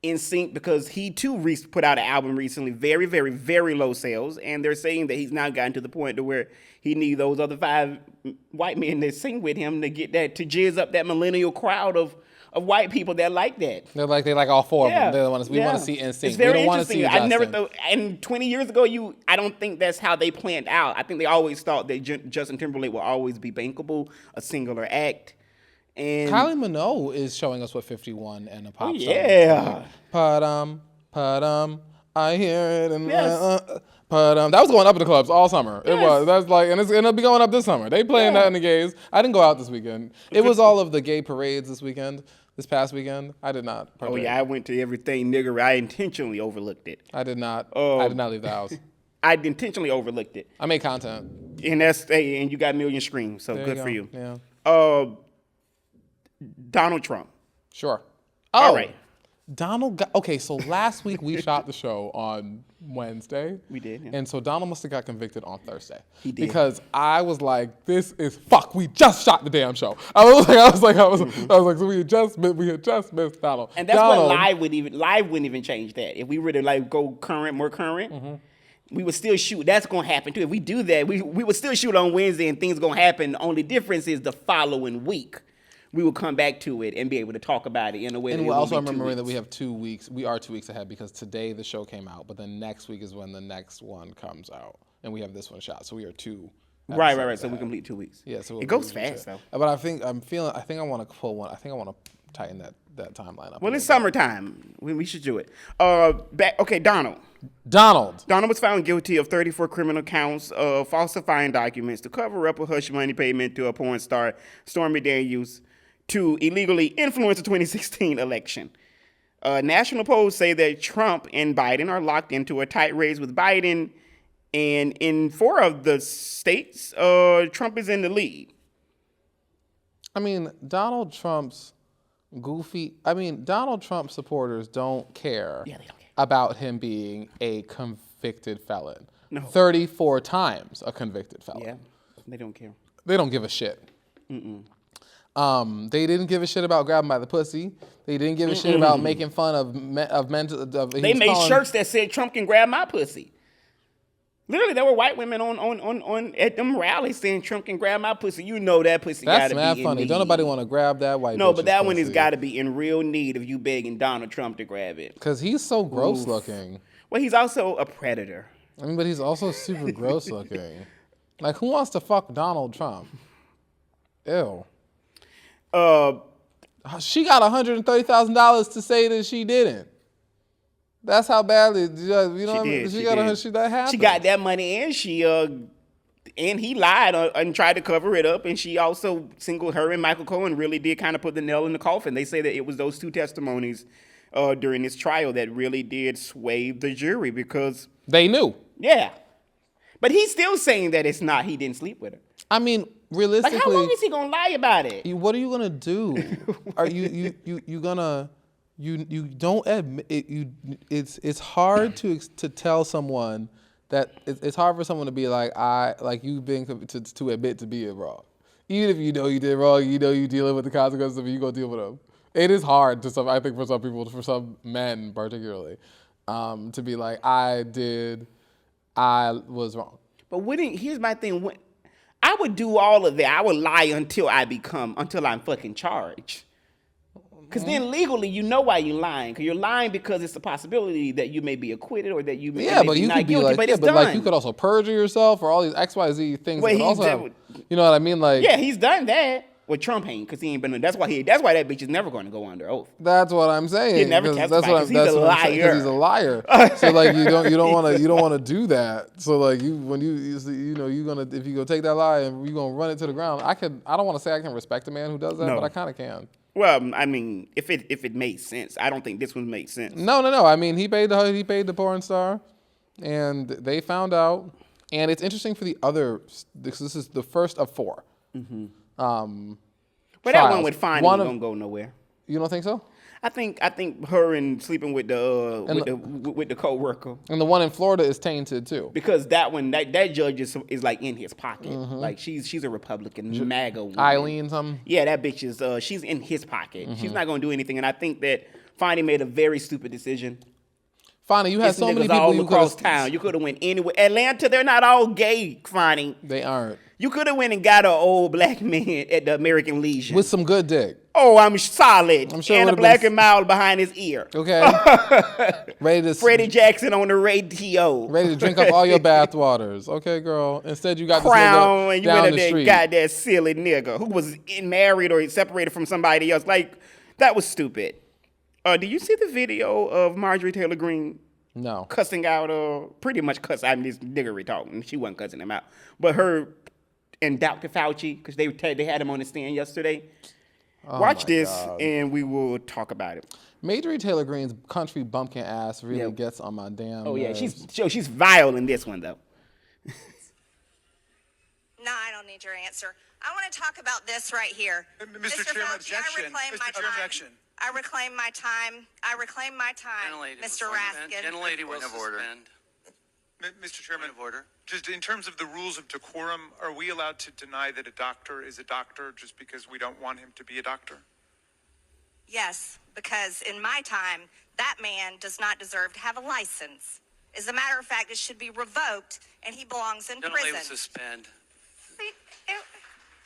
NSYNC because he too put out an album recently, very, very, very low sales, and they're saying that he's now gotten to the point to where he needs those other 5 white men that sing with him to get that to jizz up that millennial crowd of white people that like that. They like all 4 of them. They're the ones we want to see NSYNC. It's very we don't want to see interesting. Justin. I never thought, and 20 years ago, I don't think that's how they planned out. I think they always thought that Justin Timberlake will always be bankable, a singular act. And Kylie Minogue is showing us what 51 and a pop song. Yeah. I hear it and Yes. that was going up in the clubs all summer. It Yes. was. That's like, and it'll be going up this summer. They playing that in the gays. I didn't go out this weekend. It was all of the gay parades this past weekend. I did not partake. Oh yeah, I went to everything, nigga. I intentionally overlooked it. I did not. I did not leave the house. I intentionally overlooked it, I made content. and and you got million streams, so There good you for go. you. Yeah. Donald Trump. Sure. All Oh, right. Okay, so last week we shot the show on Wednesday. We did, yeah. And so Donald must have got convicted on Thursday. He did. Because I was like, this is fuck. We just shot the damn show. I was like, so we had just missed Donald. And that's Donald, what live wouldn't even change that. If we were to like go more current, we would still shoot. That's gonna happen too. If we do that, we would still shoot on Wednesday and things gonna happen. The only difference is the following week. We will come back to it and be able to talk about it in a way. And that also I'm remembering that we have 2 weeks. We are 2 weeks ahead because today the show came out, but then next week is when the next one comes out, and we have this one shot. So we are 2. Right. episodes So we ahead. complete 2 weeks. Yeah, so it goes fast though. But I think I think I want to pull one. I think I want to tighten that timeline up. Well, it's summertime. We should do it. Donald. Donald. Donald was found guilty of 34 criminal counts of falsifying documents to cover up a hush money payment to a porn star, Stormy Daniels, to illegally influence the 2016 election. National polls say that Trump and Biden are locked into a tight race with Biden, and in 4 of the states, Trump is in the lead. I mean, Donald Trump supporters don't care, Yeah, they don't care. about him being a convicted felon. No. 34 times a convicted felon. Yeah, they don't care. They don't give a shit. They didn't give a shit about grabbing by the pussy. They didn't give a shit about making fun of men. They made shirts that said Trump can grab my pussy. Literally, there were white women on at them rallies saying Trump can grab my pussy. You know that pussy got That's to mad be funny. in need. Don't nobody want to grab that white. No, but that one pussy. has got to be in real need of you begging Donald Trump to grab it. Because he's so gross looking. Well, he's also a predator. I mean, but he's also super gross looking. Like, who wants to fuck Donald Trump? Ew. She got $130,000 to say that she didn't. That's how badly, you know what I mean? She got that happened. She got that money, and and he lied and tried to cover it up, and she also her and Michael Cohen really did kind of put the nail in the coffin. They say that it was those 2 testimonies during this trial that really did sway the jury because They knew. yeah, but he's still saying that it's not. He didn't sleep with her. I mean, realistically, Like, how long is he gonna lie about it? what are you gonna do? Are you gonna you don't admit it? It's hard to tell someone that it's hard for someone to be like you've been to admit to being wrong, even if you know you did wrong. You know you're dealing with the consequences of it. You gonna deal with them. It is hard to I think for some people, for some men particularly, to be like I was wrong. But here's my thing. I would do all of that. I would lie until I'm fucking charged. Because then legally, you know why you're lying. Because you're lying because it's a possibility that you may be acquitted or that you may, Yeah, but be you not could be guilty. like, But yeah, it's but done. like you could also perjure yourself or all these XYZ things. Well, that also have, you know what I mean? Like, yeah, he's done that. Well, Trump ain't, because he ain't been. That's why that bitch is never going to go under oath. that's what I'm saying. He'd never 'cause testify, 'cause he's a I'm saying, 'cause liar. he's a liar. So like you don't want to do that. So like if you go take that lie and you gonna run it to the ground, I don't want to say I can respect a man who does that, No. but I kind of can. Well, I mean, if it made sense, I don't think this one made sense. No. I mean, he paid the porn star, and they found out. And it's interesting for the other. This is the first of 4. Mm-hmm. Trials. But that one would finally One of- gonna go nowhere. You don't think so? I think her and sleeping with the co-worker. And the one in Florida is tainted too. Because that judge is like in his pocket. Like she's a Republican, MAGA woman. Eileen, something. Yeah, that bitch is she's in his pocket. She's not gonna do anything. And I think that Fonnie made a very stupid decision. Fonnie, you had It's so many niggas people all you across could town. You could have went anywhere. Atlanta, they're not all gay, Fonnie. They aren't. You could have went and got an old black man at the American Legion. With some good dick. Oh, I'm solid. I'm sure it and a would've black been- and mild behind his ear. Okay. ready to Freddie Jackson on the radio. ready to drink up all your bath waters. Okay, girl. Instead, you got Crown, this and nigga you went down up the there and street. got that silly nigga who was married or separated from somebody else. Like, that was stupid. Do you see the video of Marjorie Taylor Greene No. cussing out, pretty much this niggery talking. She wasn't cussing him out. But her and Dr. Fauci, because they had him on the stand yesterday. Watch this, and we will talk about it. Marjorie Taylor Greene's country bumpkin ass really Yeah. gets on my damn Oh, yeah, nerves. she's vile in this one, though. No, I don't need your answer. I want to talk about this right here. Mr. Chairman, Fauci, objection. I reclaim my Mr. time. Objection. I reclaim my time. I reclaim my time, Mr. Raskin. Gentlelady will suspend. Mr. Chairman, Point of order. just in terms of the rules of decorum, are we allowed to deny that a doctor is a doctor just because we don't want him to be a doctor? Yes, because in my time, that man does not deserve to have a license. As a matter of fact, it should be revoked, and he belongs in Gentlelady will prison. suspend.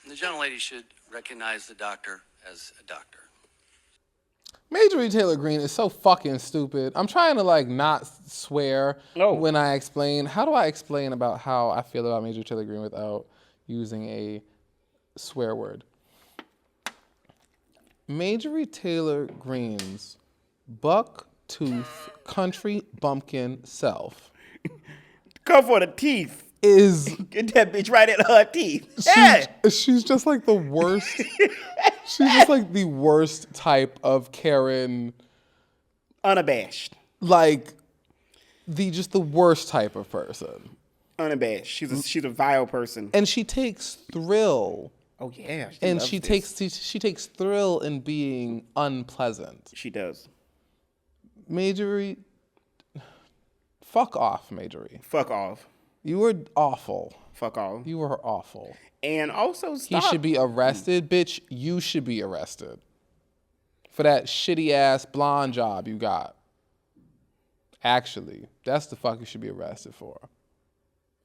The gentlelady should recognize the doctor as a doctor. Marjorie Taylor Greene is so fucking stupid. I'm trying to not swear when I explain. How do I explain about how I feel about Marjorie Taylor Greene without using a swear word? Marjorie Taylor Greene's buck-tooth country bumpkin self Come for the teeth. is Get that bitch right at her teeth. Yeah. she's just like the worst. She's just like the worst type of Karen. Unabashed. Like the worst type of person. Unabashed. She's a vile person. And she takes thrill. Oh yeah. And loves she this. takes thrill in being unpleasant. She does. Marjorie, fuck off, Marjorie. Fuck off. You were awful. Fuck off. You were awful. And also He stop. should be arrested, bitch. You should be arrested for that shitty ass blonde job you got. Actually, that's the fuck you should be arrested for.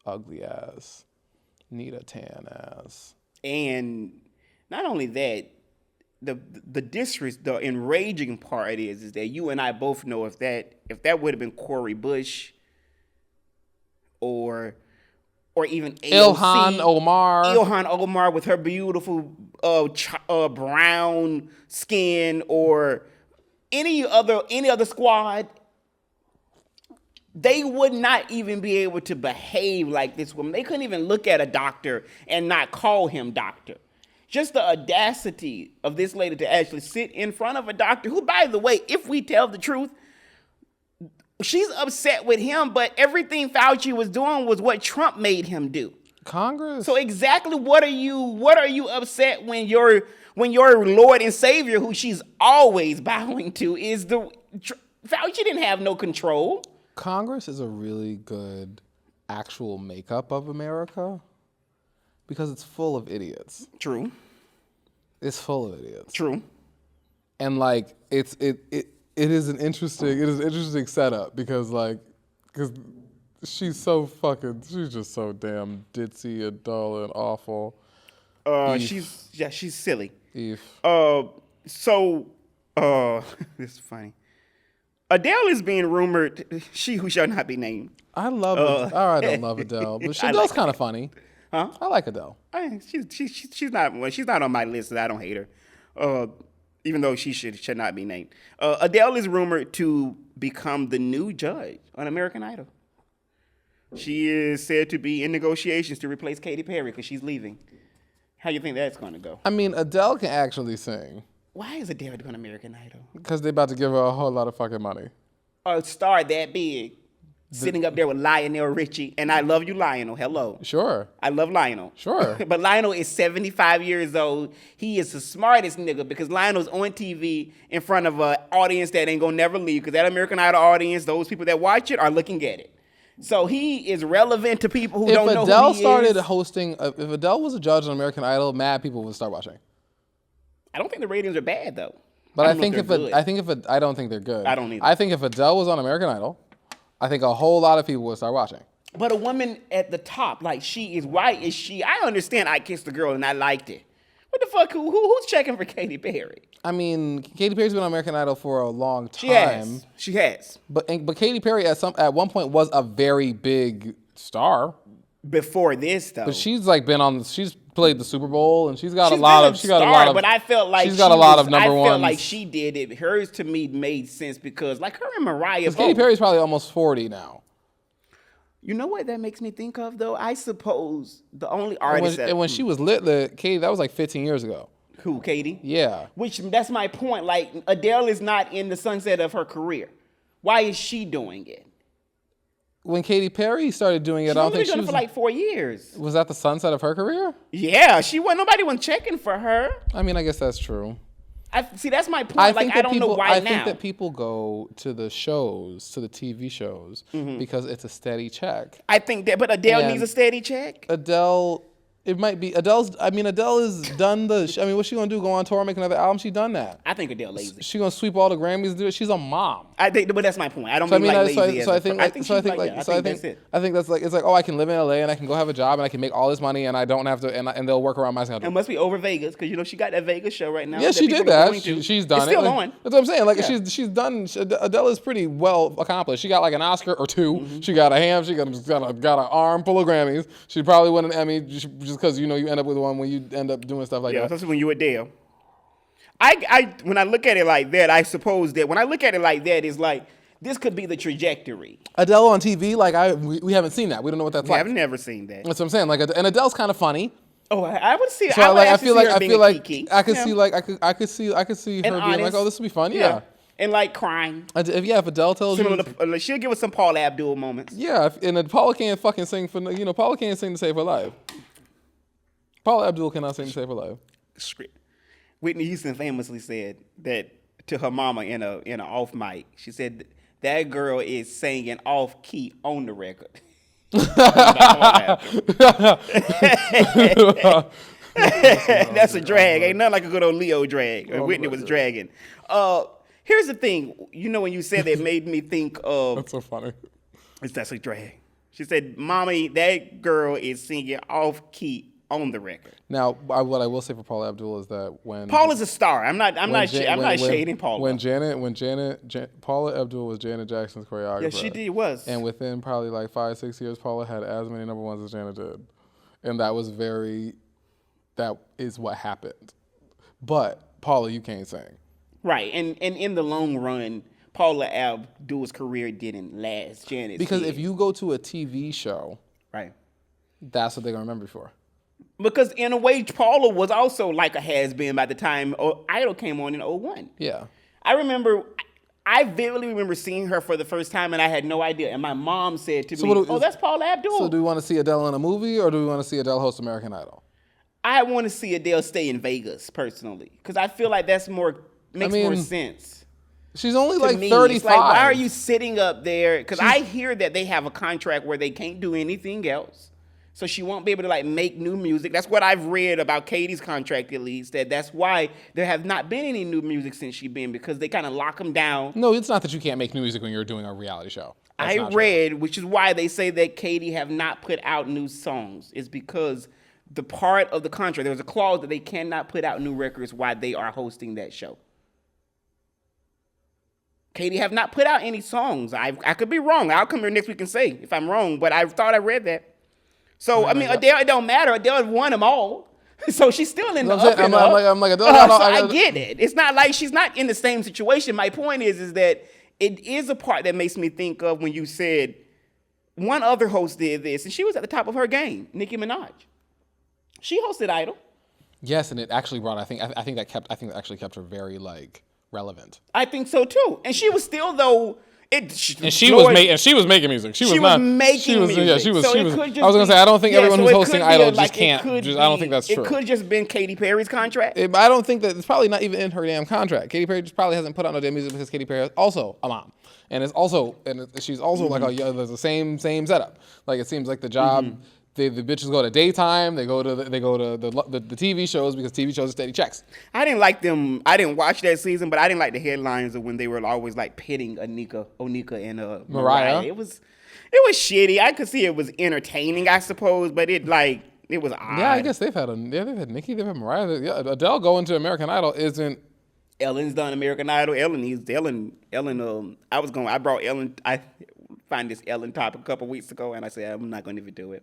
Ugly ass. Need a tan ass. And not only that, the enraging part is that you and I both know if that would have been Cori Bush or even AOC, Ilhan Omar with her beautiful brown skin, or any other squad, they would not even be able to behave like this woman. They couldn't even look at a doctor and not call him doctor. Just the audacity of this lady to actually sit in front of a doctor who, by the way, if we tell the truth, she's upset with him, but everything Fauci was doing was what Trump made him do. Congress. So exactly what are you upset when your Lord and Savior, who she's always bowing to, is Fauci didn't have no control. Congress is a really good actual makeup of America because it's full of idiots. True. It's full of idiots. True. And it is an interesting setup because she's just so damn ditzy and dull and awful. She's silly. Eve. This is funny. Adele is being rumored, she who shall not be named. I love I don't love Adele, but Adele's kind of funny. Huh? I like Adele. She's not on my list. I don't hate her, even though she should not be named. Adele is rumored to become the new judge on American Idol. She is said to be in negotiations to replace Katy Perry because she's leaving. How you think that's going to go? I mean, Adele can actually sing Why is Adele doing American Idol? because they're about to give her a whole lot of fucking money. A star that big, sitting up there with Lionel Richie, and I love you, Lionel. Hello. Sure. I love Lionel. Sure. But Lionel is 75 years old. He is the smartest nigga because Lionel's on TV in front of an audience that ain't gonna never leave, because that American Idol audience, those people that watch it, are looking at it. So he is relevant to people who don't know who he is. If Adele was a judge on American Idol, mad people would start watching. I don't think the ratings are bad, though. But I don't know think if they're good. I don't think they're good. I don't either. I think if Adele was on American Idol, I think a whole lot of people would start watching. But a woman at the top, like she is, why is she? I understand I Kissed a Girl and I liked it. What the fuck? Who's checking for Katy Perry? I mean, Katy Perry's been on American Idol for a long time. She has. But Katy Perry at one point was a very big star. Before this, though. But she's played the Super Bowl and she's got She's a lot been of. She got a lot of. but I felt like she's got a lot of number ones. I felt like she did it. Hers to me made sense because, like her and Mariah. Katy Perry's probably almost 40 now. You know what that makes me think of though? I suppose the only artist And when she was lit, Katy, that was like 15 years ago. who Katy? Yeah. Which that's my point. Like Adele is not in the sunset of her career. Why is she doing it? When Katy Perry started doing it, She's I don't only think been she doing was. it for like 4 years. Was that the sunset of her career? Yeah, nobody was checking for her. I mean, I guess that's true. See, that's my point. I don't know why I now. think that people go to the shows, to the TV shows, because it's a steady check. I think that, but Adele And needs a steady check. Adele, it might be Adele has done what's she gonna do? Go on tour, make another album? She done that. I think Adele lazy. She gonna sweep all the Grammys? Do it? She's a mom. I think, but that's my point. I don't So mean like lazy. I think that's like it's like, oh, I can live in LA and I can go have a job and I can make all this money and I don't have to and they'll work around my schedule. It must be over Vegas because she got that Vegas show right now. Yeah, she did that. She's done it's it. Still Like, on. that's what I'm saying. Like Yeah. she's done. Adele is pretty well accomplished. She got like an Oscar or two. She got a ham. She got an arm full of Grammys. She probably won an Emmy just because you end up with one when you end up doing stuff like Yeah, that. especially when you Adele. I when I look at it like that, I suppose that when I look at it like that, it's like this could be the trajectory. Adele on TV, like we haven't seen that. We don't know what that's like. I've never seen that. That's what I'm saying. Like, and Adele's kind of funny. Oh, I would see. So I feel like I could see her being And like, honest. oh, this would be fun. Yeah. And like crying. If Adele tells you, Similar to, she'll give us some Paula Abdul moments. yeah, and Paula can't fucking sing Paula can't sing to save her life. Paula Abdul cannot sing to save her life. Whitney Houston famously said that to her mama in a off mic. She said that girl is singing off key on the record. That's a drag. Ain't nothing like a good old Leo drag. Whitney was dragging. Here's the thing. When you said that, made me think of. That's so funny. That's a drag. She said, "Mommy, that girl is singing off key on the record." Now, what I will say for Paula Abdul is that when Paula's a star. I'm not shading Paula. When Paula Abdul was Janet Jackson's choreographer. Yeah, she did. Was. And within probably like 5-6 years, Paula had as many number ones as Janet did, and that is what happened. But Paula, you can't sing. Right, and in the long run, Paula Abdul's career didn't last. Janet's because did. if you go to a TV show, right, that's what they're gonna remember you for. Because in a way, Paula was also like a has-been by the time Idol came on in 2001. Yeah. I vividly remember seeing her for the first time, and I had no idea. And my mom said to me, that's Paula Abdul. So do we want to see Adele in a movie, or do we want to see Adele host American Idol? I want to see Adele stay in Vegas, personally, because I feel like that's more sense. She's only like 35. It's like, why are you sitting up there? Because I hear that they have a contract where they can't do anything else. So she won't be able to like make new music. That's what I've read about Katie's contract, at least. That's why there have not been any new music since she's been, because they kind of lock them down. No, it's not that you can't make new music when you're doing a reality show. That's I read, which is why they say that Katie have not put out new songs. It's because the part of the contract, there was a clause that they cannot put out new records while they are hosting that show. Katie have not put out any songs. I could be wrong. I'll come here next week and say if I'm wrong, but I thought I read that. So, Adele, it don't matter. Adele won them all. So she's still in the up and up. I'm like Adele. I get it. It's not like she's not in the same situation. My point is that it is a part that makes me think of when you said one other host did this, and she was at the top of her game, Nicki Minaj. She hosted Idol. Yes, and it actually brought. I think that actually kept her very like relevant. I think so too. And she was still though. She was making music. She was making music. Yeah, she was. I was gonna say I don't think everyone who's hosting Idol just can't. I don't think that's true. It could just been Katy Perry's contract. I don't think that it's probably not even in her damn contract. Katy Perry just probably hasn't put out no damn music because Katy Perry is also a mom, and she's also like there's the same setup. Like it seems like the job the bitches go to daytime. They go to the TV shows because TV shows are steady checks. I didn't like them. I didn't watch that season, but I didn't like the headlines of when they were always like pitting Onika and Mariah. It was shitty. I could see it was entertaining, I suppose, but it was odd. Yeah, I guess they've had Nicki, they've had Mariah. Yeah, Adele going to American Idol isn't. Ellen's done American Idol. I brought Ellen. I find this Ellen topic a couple weeks ago, and I said I'm not going to even do it.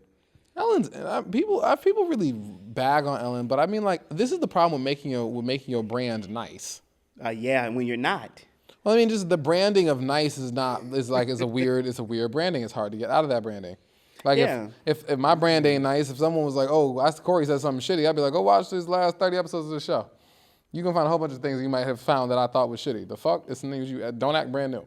Ellen's people really bag on Ellen, but I mean, like, this is the problem with making your brand nice. Yeah, when you're not. Well, I mean, just the branding of nice is a weird branding. It's hard to get out of that branding. Like, yeah. if my brand ain't nice, if someone was like, oh, Corey said something shitty, I'd be like, go watch these last 30 episodes of the show. You can find a whole bunch of things you might have found that I thought was shitty. The fuck? It's the things you don't act brand new.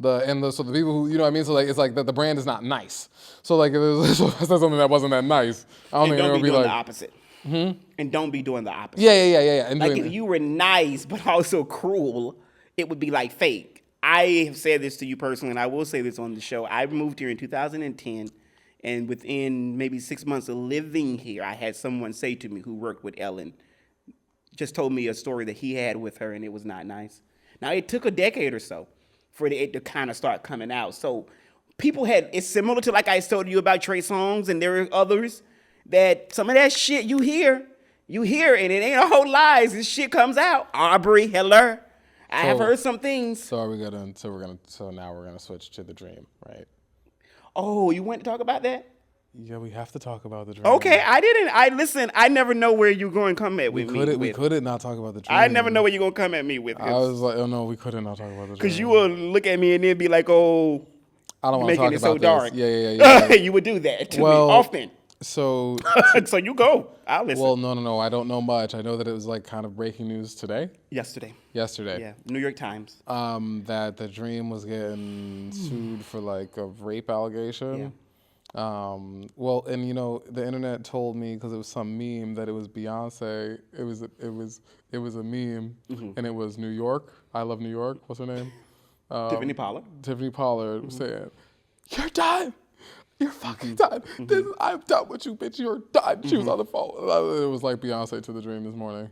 So the people who, you know what I mean? So, like, it's like that the brand is not nice. So, like, if I said something that wasn't that nice, I don't think it would be like. The opposite. And don't be doing the opposite. Yeah. And like, if you were nice but also cruel, it would be like fake. I have said this to you personally, and I will say this on the show. I moved here in 2010, and within maybe 6 months of living here, I had someone say to me who worked with Ellen, just told me a story that he had with her, and it was not nice. Now, it took a decade or so for it to kind of start coming out. So it's similar to, like I told you about Trey Songz, and there are others that some of that shit you hear, and it ain't a whole lies. This shit comes out. Aubrey, Heller. I have heard some things. So now we're gonna switch to the dream, right? Oh, you want to talk about that? Yeah, we have to talk about the dream. Okay, listen, I never know where you're going to come at with me. We couldn't not talk about the dream. I never know where you're going to come at me with. I was like, oh no, we couldn't not talk about the dream. Because you will look at me and then be like, oh, I don't want to talk about it so this. dark. Yeah. You would do that to me often. So you go. I'll listen. Well, no. I don't know much. I know that it was like kind of breaking news today. Yesterday. Yeah. New York Times. That the Dream was getting sued for like a rape allegation. Yeah. Well, and you know, the internet told me because it was some meme that it was Beyonce. It was a meme, and it was New York. I love New York. What's her name? Tiffany Pollard. Tiffany Pollard saying, "You're done. You're fucking done. I'm done with you, bitch. You're done." She was on the phone. It was like Beyonce to the Dream this morning.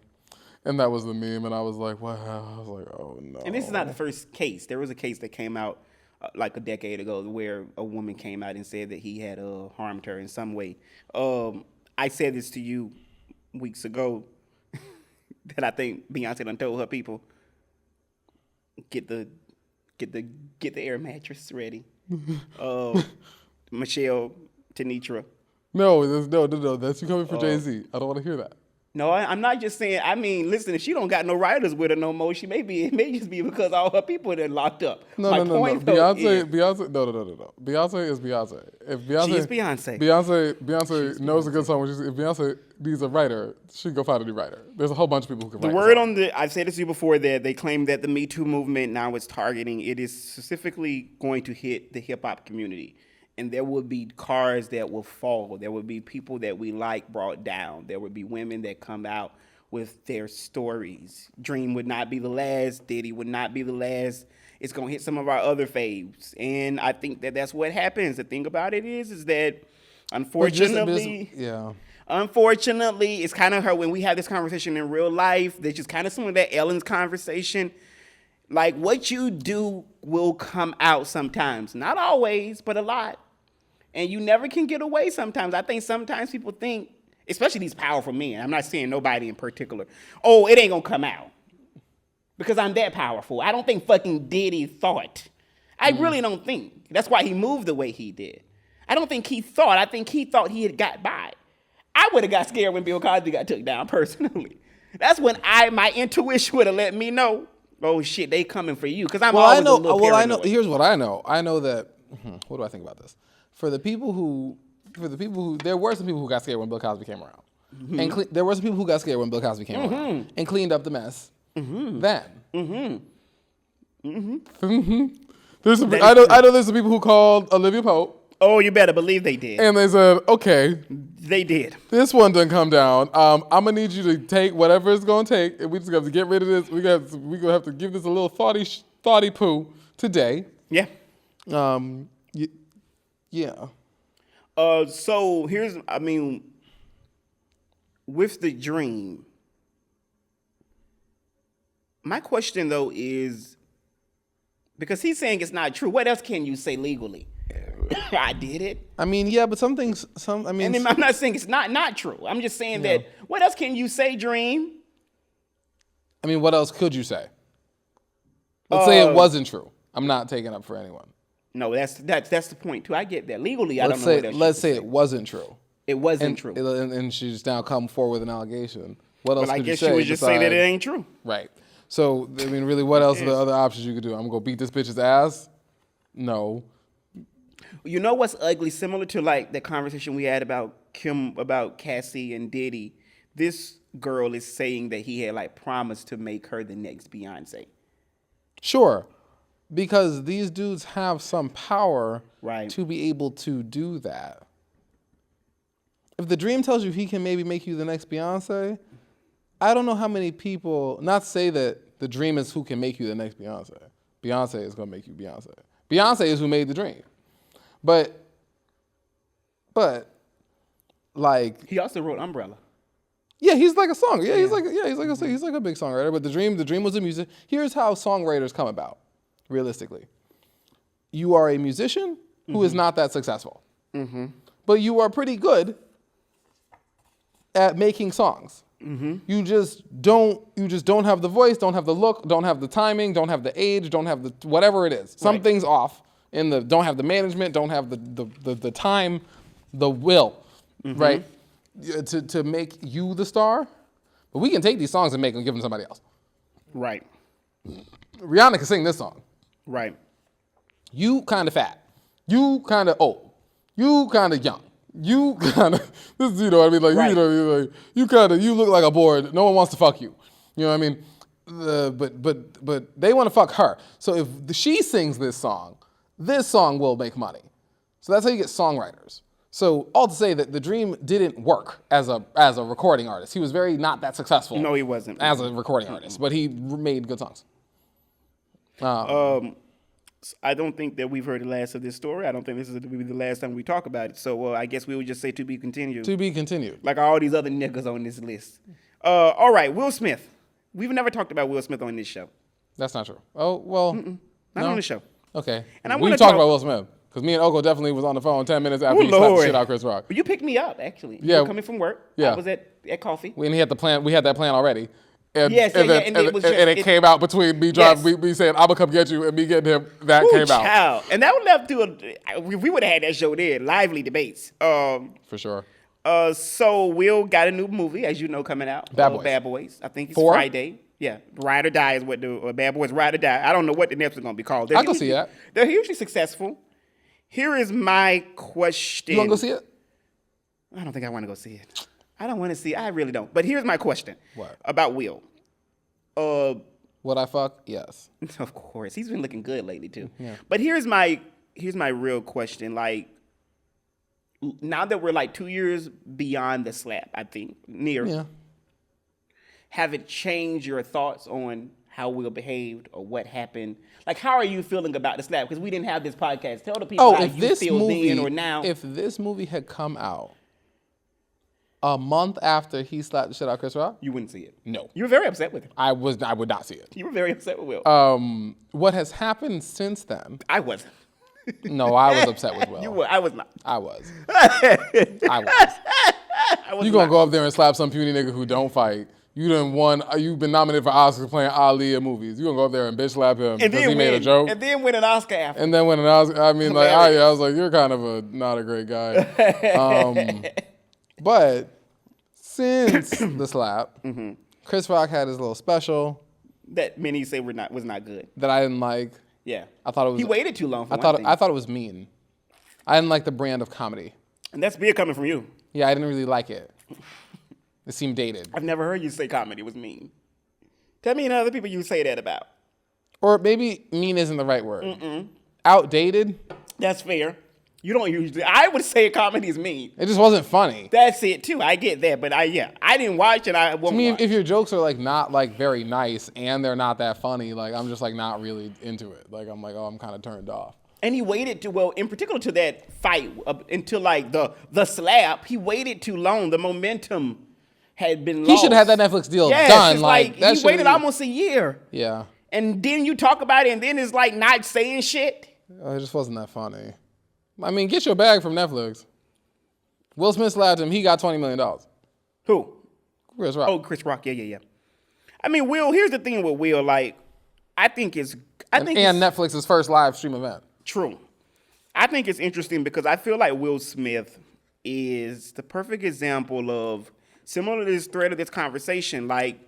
And that was the meme, and I was like, wow. I was like, oh, no. And this is not the first case. There was a case that came out like a decade ago where a woman came out and said that he had harmed her in some way. I said this to you weeks ago that I think Beyonce done told her people, get the air mattress ready. Michelle, Tanitra. No, that's you coming for Jay-Z. I don't want to hear that. No, I'm not just saying. I mean, listen, if she don't got no writers with her no more, it may just be because all her people are locked up. No. Beyonce, no. Beyonce is Beyonce. If Beyonce, she is Beyonce. Beyonce knows a good song. If Beyonce needs a writer, she can go find a new writer. There's a whole bunch of people who can write. I've said this to you before, that they claim that the Me Too movement now is targeting, it is specifically going to hit the hip hop community. And there will be cars that will fall. There will be people that we like brought down. There will be women that come out with their stories. Dream would not be the last. Diddy would not be the last. It's going to hit some of our other faves. And I think that that's what happens. The thing about it is that, unfortunately, unfortunately, it's kind of her, when we have this conversation in real life, there's just kind of some of that Ellen's conversation. Like, what you do will come out sometimes. Not always, but a lot. And you never can get away sometimes. I think sometimes people think, especially these powerful men, I'm not saying nobody in particular, oh, it ain't gonna come out because I'm that powerful. I don't think fucking Diddy thought. I really don't think. That's why he moved the way he did. I don't think he thought. I think he thought he had got by. I would have got scared when Bill Cosby got took down personally. That's when my intuition would have let me know, oh shit, they coming for you. Because I'm always a little paranoid. I know. Here's what I know. I know that. What do I think about this? For the people who, there were some people who got scared when Bill Cosby came around, and there were some people who got scared when Bill Cosby came around and cleaned up the mess. Then, there's some, I know there's some people who called Olivia Pope. Oh, you better believe they did. And they said, okay, they did. This one didn't come down. I'm gonna need you to take whatever it's gonna take, and we just have to get rid of this. We gonna have to give this a little thoughty poo today. Yeah. Yeah. So here's, I mean, with the dream, my question though is, because he's saying it's not true, what else can you say legally? I did it. I mean, yeah, but some things, I mean, And then I'm not saying it's not true. I'm just saying that, what else can you say, Dream? I mean, what else could you say? Let's say it wasn't true. I'm not taking up for anyone. No, that's the point too. I get that. Legally, I don't know what else Let's you say could it wasn't true. It wasn't true. And she's now come forward with an allegation. What else But I could you guess say? she would just say that it ain't true. Right. So, I mean, really, what else are the other options you could do? I'm going to go beat this bitch's ass? No. You know what's ugly? Similar to like the conversation we had about Cassie and Diddy. This girl is saying that he had like promised to make her the next Beyonce. Sure. Because these dudes have some power Right. to be able to do that. If the dream tells you he can maybe make you the next Beyonce, I don't know how many people, not say that the dream is who can make you the next Beyonce. Beyonce is going to make you Beyonce. Beyonce is who made the dream. But like, He also wrote Umbrella. yeah, he's like a song. Yeah, he's like a big songwriter. But the dream was a music. Here's how songwriters come about, realistically. You are a musician who is not that successful, but you are pretty good at making songs. You just don't have the voice, don't have the look, don't have the timing, don't have the age, don't have the whatever it is. Something's off in the don't have the management, don't have the time, the will, right? To make you the star. But we can take these songs and give them to somebody else. Right. Rihanna can sing this song. Right. You kind of fat. You kind of old. You kind of young. You kind of, you know what I mean? Like, Right. you know what I mean? Like, you look like a board. No one wants to fuck you. You know what I mean? But they want to fuck her. So if she sings this song will make money. So that's how you get songwriters. So all to say that the dream didn't work as a recording artist. He was very not that successful. No, he wasn't. As a recording artist, but he made good songs. I don't think that we've heard the last of this story. I don't think this is going to be the last time we talk about it. So I guess we would just say to be continued. To be continued. Like all these other niggas on this list. All right, Will Smith. We've never talked about Will Smith on this show. That's not true. Oh, well. Not no? on the show. Okay. And I We've wanna talked talk- about Will Smith. Because me and Oko definitely was on the phone 10 minutes after Oh, he slapped the Lord. shit out of Chris Rock. But you picked me up, actually. Yeah. You were coming from work. Yeah. I was at coffee. We had that plan already. And, Yes, and, yeah, then, and and, it was and just- it came out between me driving, Yes. me saying, I'm going to come get you, and me getting him. That Ooh, came out. child. And that would left to we would have had that show there, lively debates. For sure. So Will got a new movie, as you know, coming out. Bad Boys. Bad Boys. I think it's 4? Friday. Yeah, Ride or Die is what the Bad Boys Ride or Die. I don't know what the next is going to be called. I can see that. They're hugely successful. Here is my question. You want to go see it? I don't think I want to go see it. I don't want to see it. I really don't. But here's my question. What? About Will. Would I fuck? Yes. Of course, he's been looking good lately too. Yeah. But here's my real question. Like, now that we're like 2 years beyond the slap, I think near. Yeah. Have it changed your thoughts on how Will behaved or what happened? Like, how are you feeling about the slap? Because we didn't have this podcast. Tell the people how if you this feel movie, then or now. if this movie had come out a month after he slapped the shit out of Chris Rock, You wouldn't see it. no. You were very upset with him. I would not see it. You were very upset with Will. What has happened since then? I wasn't. No, I was upset with Will. You were. I was not. I was. I was. I was You gonna not. go up there and slap some puny nigga who don't fight? You've been nominated for Oscars playing Ali in movies. You gonna go up there and bitch slap him because he made a joke? And then win an Oscar after. And then when an Oscar, I mean, like, Hilarious. I was like, you're kind of not a great guy. But since the slap, Chris Rock had his little special That many say was not good. that I didn't like. Yeah. I thought it was. He waited too long for I one thought thing. I thought it was mean. I didn't like the brand of comedy. And that's beer coming from you. Yeah, I didn't really like it. It seemed dated. I've never heard you say comedy was mean. Tell me other people you say that about. Or maybe mean isn't the right word. Outdated. That's fair. You don't usually. I would say comedy is mean. It just wasn't funny. That's it too. I get that, but I didn't watch and I won't To me, watch. if your jokes are like not like very nice and they're not that funny, like I'm just like not really into it. Like I'm like, oh, I'm kind of turned off. And he waited in particular to that fight until like the slap. He waited too long. The momentum had been lost. He should have had that Netflix deal yes, done. It's like that he waited almost a year. Yeah. And then you talk about it, and then it's like not saying shit. It just wasn't that funny. I mean, get your bag from Netflix. Will Smith slapped him. He got $20 million. Who? Chris Rock. Oh, Chris Rock. Yeah. I mean, Will. Here's the thing with Will. Like, I think it's Netflix's first live stream event. True. I think it's interesting because I feel like Will Smith is the perfect example of, similar to this thread of this conversation, like,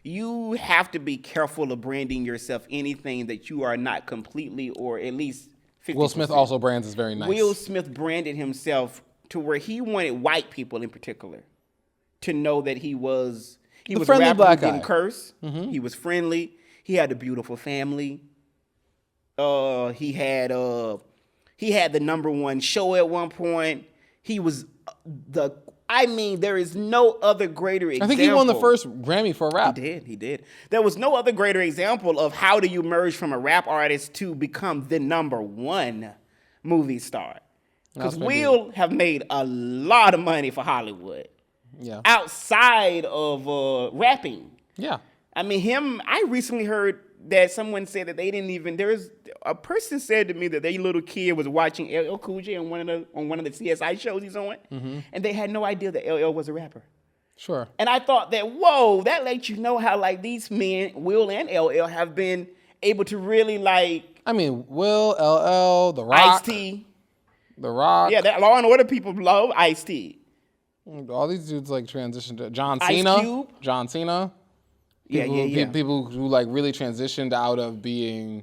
you have to be careful of branding yourself anything that you are not completely, or at least 50%. Will Smith also brands is very nice. Will Smith branded himself to where he wanted white people in particular to know that he was a friendly rapper black who didn't guy. curse. Mm-hmm. He was friendly. He had a beautiful family. He had the #1 show at one point. He was there is no other greater example. I think he won the first Grammy for rap. He did. There was no other greater example of how do you merge from a rap artist to become the #1 movie star. Because Will have made a lot of money for Hollywood. Yeah. Outside of rapping. Yeah. I mean, I recently heard that someone said that they didn't even, a person said to me that their little kid was watching LL Cool J on one of the CSI shows he's on, and they had no idea that LL was a rapper. Sure. And I thought that, whoa, that lets you know how like these men, Will and LL, have been able to really like. I mean, Will, LL, The Rock. Ice-T. The Rock. Yeah, that Law and Order people love Ice-T. All these dudes like transitioned to John Ice Cena. Cube. John Cena. Yeah. People who like really transitioned out of being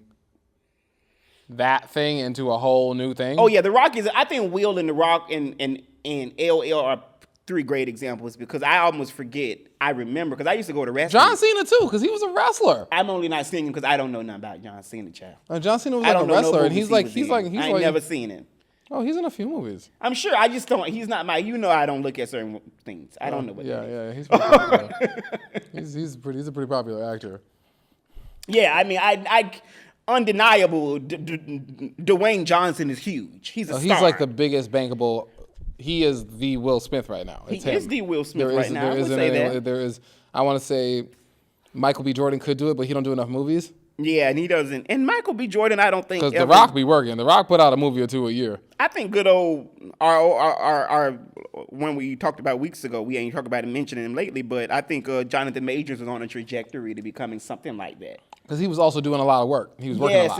that thing into a whole new thing. Oh yeah, The Rock is. I think Will and The Rock and LL are 3 great examples because I almost forget. I remember because I used to go to wrestling. John Cena too, because he was a wrestler. I'm only not seeing him because I don't know nothing about John Cena, child. John Cena was I like a don't know no wrestler, and movies he's like I ain't never seen him. Oh, he's in a few movies. I'm sure. I just don't. He's not my. I don't look at certain things. I don't know what. Yeah, he's pretty popular. he's a pretty popular actor. Yeah, I mean, I undeniable. Dwayne Johnson is huge. He's a star. He's like the biggest bankable. He is the Will Smith right now. It's he him. is the Will Smith right now. I would say that. There is. I want to say, Michael B. Jordan could do it, but he don't do enough movies. Yeah, and he doesn't. And Michael B. Jordan, I don't think because The Rock be working. The Rock put out a movie or 2 a year. I think good old our when we talked about weeks ago, we ain't talked about him mentioning him lately, but I think Jonathan Majors was on a trajectory to becoming something like that. Because he was also doing a lot of work. He was working a lot. Yes,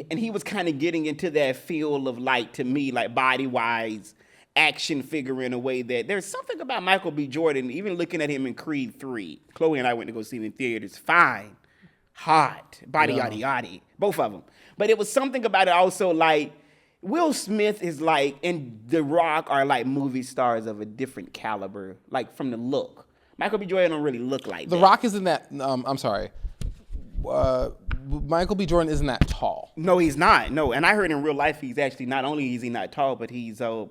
and he was kind of getting into that feel of like, to me, like body wise action figure in a way that there's something about Michael B. Jordan. Even looking at him in Creed 3, Chloe and I went to go see him in theaters. Fine. Hot, body yada yada, both of them. But it was something about it also like Will Smith is like, and The Rock are like movie stars of a different caliber, like from the look. Michael B. Jordan don't really look like The that. Rock isn't that, I'm sorry. Michael B. Jordan isn't that tall. No, he's not. No, and I heard in real life he's actually, not only is he not tall, but he's probably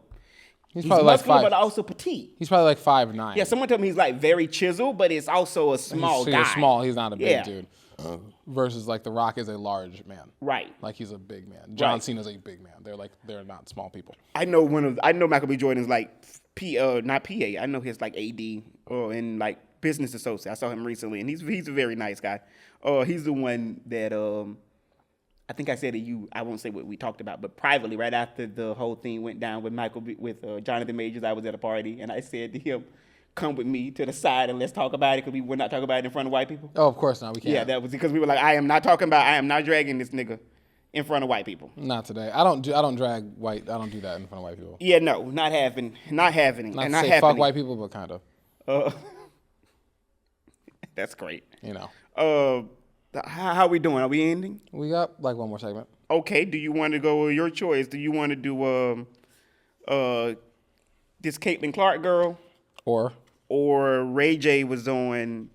muscular, like 5. but also petite. He's probably like 5'9". Yeah, someone told me he's like very chiseled, but it's also a small guy. He's small. He's not a big Yeah. dude. Versus like The Rock is a large man. Right. Like he's a big man. John Right. Cena's a big man. They're not small people. I know Michael B. Jordan's like not PA. I know his like AD and like business associate. I saw him recently, and he's a very nice guy. He's the one that I think I said to you. I won't say what we talked about, but privately, right after the whole thing went down with Jonathan Majors, I was at a party, and I said to him, "Come with me to the side and let's talk about it, because we would not talk about it in front of white people." Oh, of course not. We can't. Yeah, that was because we were like, I am not dragging this nigga in front of white people. Not today. I don't drag white. I don't do that in front of white people. Yeah, no, not happening. Not and to not say happening. fuck white people, but kind of. That's great. You know. How we doing? Are we ending? We got like one more segment. Okay. Do you want to go? Your choice. Do you want to do this Caitlin Clark girl? Or Ray J was on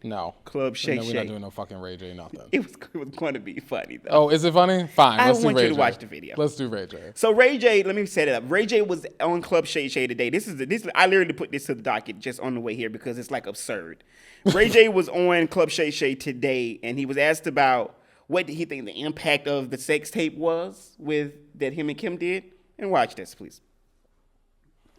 Club Shay We're Shay. not doing no fucking Ray J nothing. It was going to be funny though. Oh, is it funny? Fine. I Let's want do Ray you to J. watch the video. Let's do Ray J. So Ray J, let me set it up. Ray J was on Club Shay Shay today. I literally put this to the docket just on the way here because it's like absurd. Ray J was on Club Shay Shay today, and he was asked about what did he think the impact of the sex tape was with that him and Kim did? And watch this, please.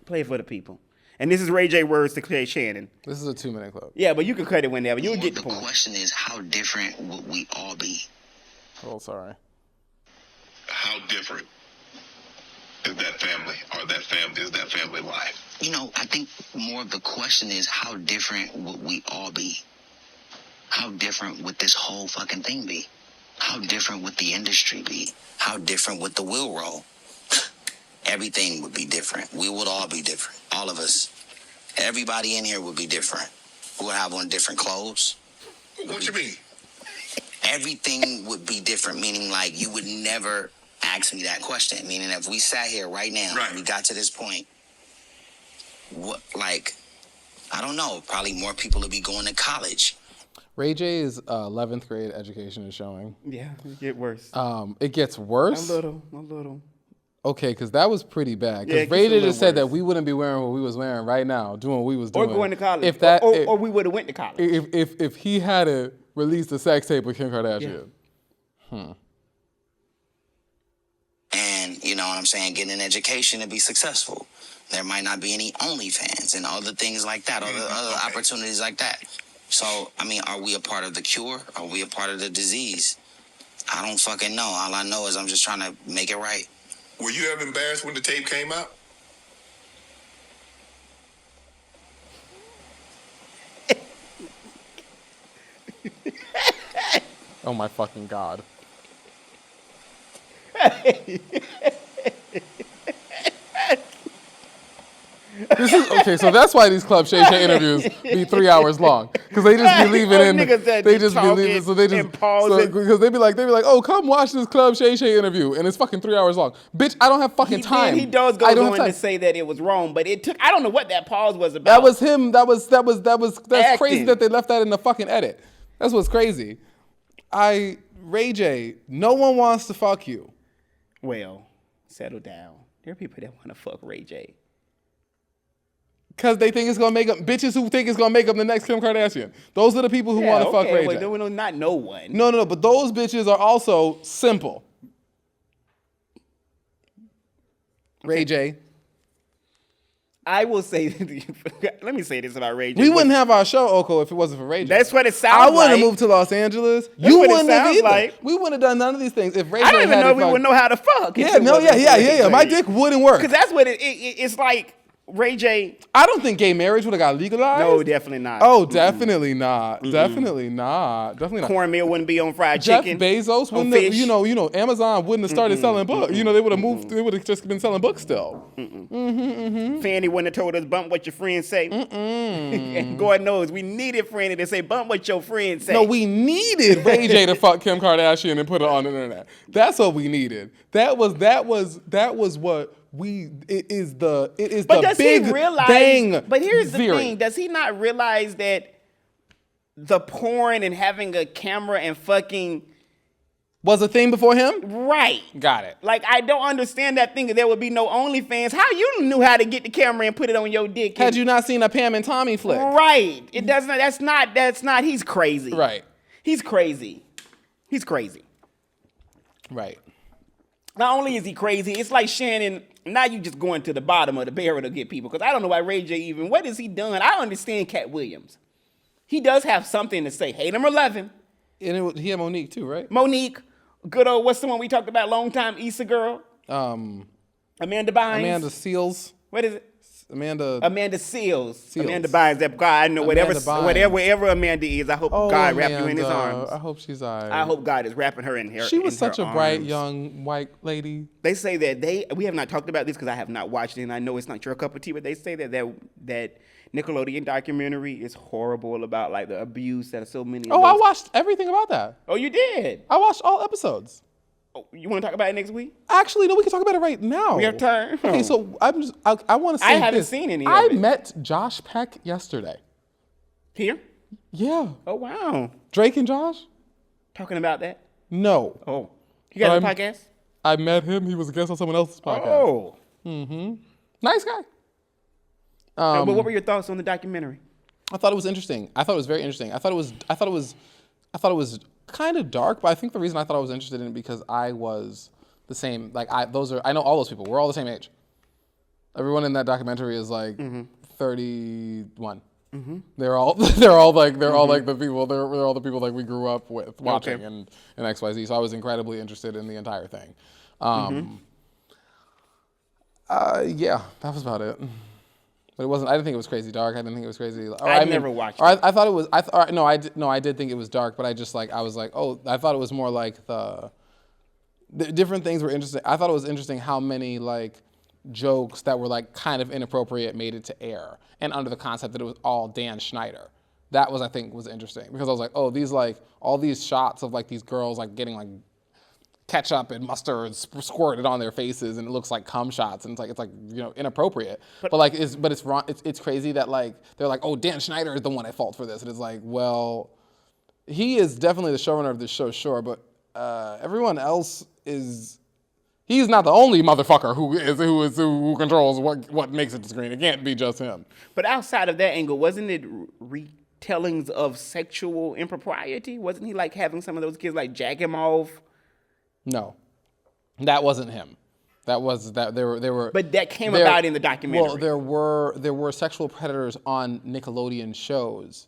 Play it for the people. And this is Ray J words to Clay Shannon. This is a 2-minute clip. Yeah, but you can cut it whenever. You'll get the point. The question is, how different would we all be? Oh, sorry. How different is that family, or is that family life? You know, I think more of the question is, how different would we all be? How different would this whole fucking thing be? How different would the industry be? How different would the wheel roll? Everything would be different. We would all be different. All of us. Everybody in here would be different. We would have on different clothes. What you mean? Everything would be different, meaning like you would never ask me that question. Meaning if we sat here right now and we got to this point, what, like, I don't know, probably more people would be going to college. Ray J's 11th grade education is showing. Yeah, it get worse. It gets worse? A little. Okay, because that was pretty bad. Yeah, Because Ray J just said that we wouldn't be wearing what we was wearing right now, doing what we was doing. Or going to college. If that, or we would have went to college. If he hadn't released a sex tape with Kim Kardashian. And, you know what I'm saying, getting an education to be successful. There might not be any OnlyFans and other things like that, other opportunities like that. So, I mean, are we a part of the cure? Are we a part of the disease? I don't fucking know. All I know is I'm just trying to make it right. Were you ever embarrassed when the tape came out? Oh my fucking God. This is okay. So that's why these Club Shay Shay interviews be 3 hours long, because they just be leaving in. They just be leaving. So they just because they be like, oh, come watch this Club Shay Shay interview, and it's fucking 3 hours long. Bitch, I don't have fucking time. He does go on to say that it was wrong, but it took. I don't know what that pause was about. That was him. That's Acting. crazy that they left that in the fucking edit. That's what's crazy. Ray J, no one wants to fuck you. Well, settle down. There are people that want to fuck Ray J. Because they think it's going to make up, bitches who think it's going to make up the next Kim Kardashian. Those are the people who want to fuck Ray J. No, not no one. No, but those bitches are also simple. Ray J. I will say, let me say this about Ray J. We wouldn't have our show, Oko, if it wasn't for Ray J. That's what it sounds like. I wouldn't have moved to Los Angeles. You what it wouldn't have sounds either. like. We wouldn't have done none of these things if Ray J I don't even know if we would know how to fuck. Yeah. My dick wouldn't work. Because that's what it's like. Ray J. I don't think gay marriage would have got legalized. No, definitely not. Oh, definitely not. Definitely not. Cornmeal wouldn't be on fried Jeff chicken. Bezos wouldn't have, Amazon wouldn't have started selling books. They would have moved. They would have just been selling books still. Fanny wouldn't have told us bump what your friends say. And God knows we needed Fanny to say bump what your friends say. No, we needed Ray J to fuck Kim Kardashian and put it on the internet. That's what we needed. That was what it is the big bang. But here's the theory. thing: does he not realize that the porn and having a camera and fucking was a thing before him? Right. Got it. Like, I don't understand that thing that there would be no OnlyFans. How you knew how to get the camera and put it on your dick? Had you not seen a Pam and Tommy flick? Right. It does not. That's not. He's crazy. Right. He's crazy. Right. Not only is he crazy, it's like Shannon. Now you just going to the bottom of the barrel to get people. Because I don't know why Ray J even. What has he done? I understand Cat Williams. He does have something to say. Hate him or love him. And he had Monique too, right? Monique. Good old, what's the one we talked about long time? Issa girl. Amanda Bynes. Amanda Seals. What is it? Amanda Seals. Amanda Bynes. That God, I know wherever Amanda is, I hope God wrap you in his arms. I hope she's all right. I hope God is wrapping her in here. She was such a bright young white lady. They say that we have not talked about this because I have not watched it, and I know it's not your cup of tea, but they say that Nickelodeon documentary is horrible about like the abuse that so many. I watched everything about that. Oh, you did? I watched all episodes. Oh, you want to talk about it next week? Actually, no, we can talk about it right now. We have time. Okay, so I want to say I haven't seen any of I it. met Josh Peck yesterday. Here? Yeah. Oh, wow. Drake and Josh? Talking about that? No. Oh. You got a podcast? I met him. He was a guest on someone else's podcast. Oh. Nice guy. But what were your thoughts on the documentary? I thought it was interesting. I thought it was very interesting. I thought it was kind of dark, but I think the reason I thought I was interested in it because I was the same. Like I know all those people. We're all the same age. Everyone in that documentary is like 31. They're all like the people. They're all the people like we grew up with watching and XYZ. So I was incredibly interested in the entire thing. Yeah, that was about it. But it wasn't. I didn't think it was crazy dark. I didn't think it was crazy. I never watched it. I thought it was. I did think it was dark. But I was like, oh, I thought it was more like the different things were interesting. I thought it was interesting how many like jokes that were like kind of inappropriate made it to air, and under the concept that it was all Dan Schneider. That was, I think, was interesting because I was like, oh, these like all these shots of like these girls like getting like ketchup and mustard squirted on their faces, and it looks like cum shots, and it's like inappropriate. But it's wrong. It's crazy that like they're like, oh, Dan Schneider is the one at fault for this, and it's like, well, he is definitely the showrunner of this show, sure, but everyone else is. He's not the only motherfucker who controls what makes it to screen. It can't be just him. But outside of that angle, wasn't it retellings of sexual impropriety? Wasn't he like having some of those kids like jack him off? No, that wasn't him. That was that there were. But that came about in the documentary. Well, there were sexual predators on Nickelodeon shows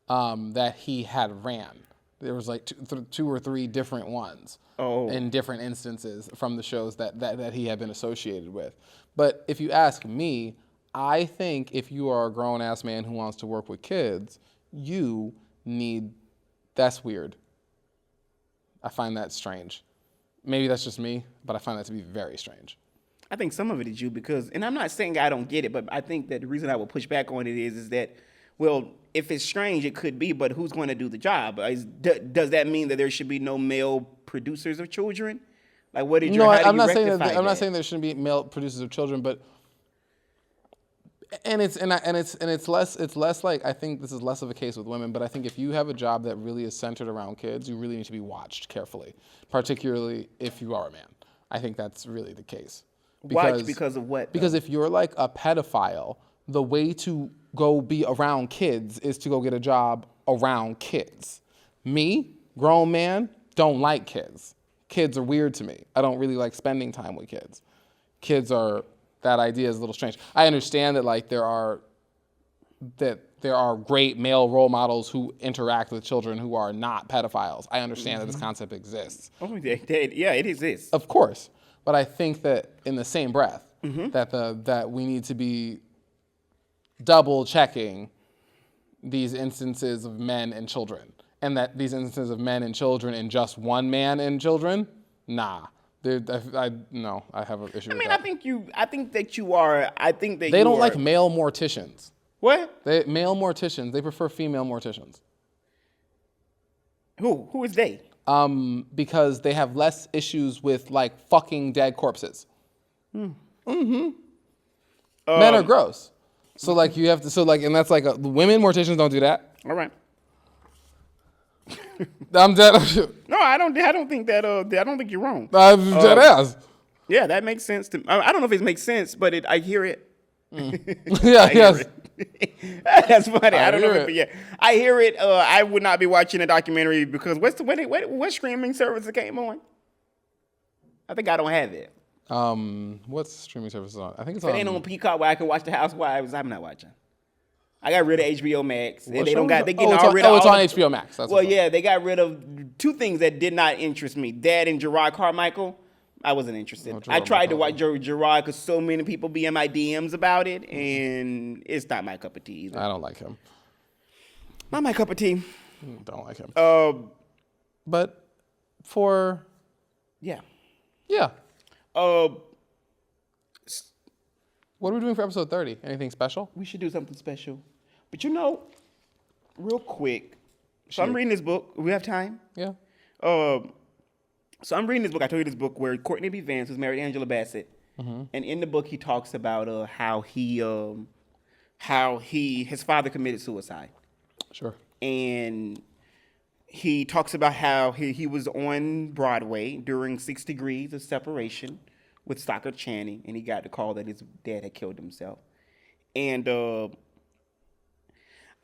that he had ran. There was like two or three different ones in different instances from the shows that he had been associated with. But if you ask me, I think if you are a grown-ass man who wants to work with kids, that's weird. I find that strange. Maybe that's just me, but I find that to be very strange. I think some of it is you because, and I'm not saying I don't get it, but I think that the reason I would push back on it is that, well, if it's strange, it could be, but who's going to do the job? Does that mean that there should be no male producers of children? Like, what did you? No, I'm not saying that. I'm not saying there shouldn't be male producers of children, but it's less like, I think this is less of a case with women, but I think if you have a job that really is centered around kids, you really need to be watched carefully, particularly if you are a man. I think that's really the case. Because of what? Because if you're like a pedophile, the way to go be around kids is to go get a job around kids. Me, grown man, don't like kids. Kids are weird to me. I don't really like spending time with kids. That idea is a little strange. I understand that like there are great male role models who interact with children who are not pedophiles. I understand that this concept exists. Oh, yeah, it exists. Of course. But I think that in the same breath, that we need to be double checking these instances of men and children. And that these instances of men and children and just one man and children, nah. I have an issue with that. I think that you are. They don't like male morticians. What? Male morticians. They prefer female morticians. Who is they? Because they have less issues with like fucking dead corpses. Men are gross. So like you have to. And that's like women morticians don't do that. All right. I'm dead. No, I don't think that. I don't think you're wrong. I'm dead ass. Yeah, that makes sense to me. I don't know if it makes sense, but I hear it. Yeah, yes. That's funny. I don't know. But yeah, I hear it. I would not be watching a documentary because what streaming service it came on? I think I don't have it. What streaming service is on? I think it's on. It ain't on Peacock where I can watch The Housewives. I'm not watching. I got rid of HBO Max. They don't got. They getting all rid of. Oh, it's on HBO Max. Well, yeah, they got rid of two things that did not interest me. That and Gerard Carmichael. I wasn't interested. I tried to watch Gerard because so many people be in my DMs about it, and it's not my cup of tea either. I don't like him. Not my cup of tea. Don't like him. But for yeah. What are we doing for episode 30? Anything special? We should do something special. But real quick. So I'm reading this book. We have time? Yeah. So I'm reading this book. I told you this book where Courtney B. Vance was married to Angela Bassett. Mm-hmm. And in the book, he talks about how his father committed suicide. Sure. And he talks about how he was on Broadway during 6 Degrees of Separation with Stockard Channing, and he got the call that his dad had killed himself. And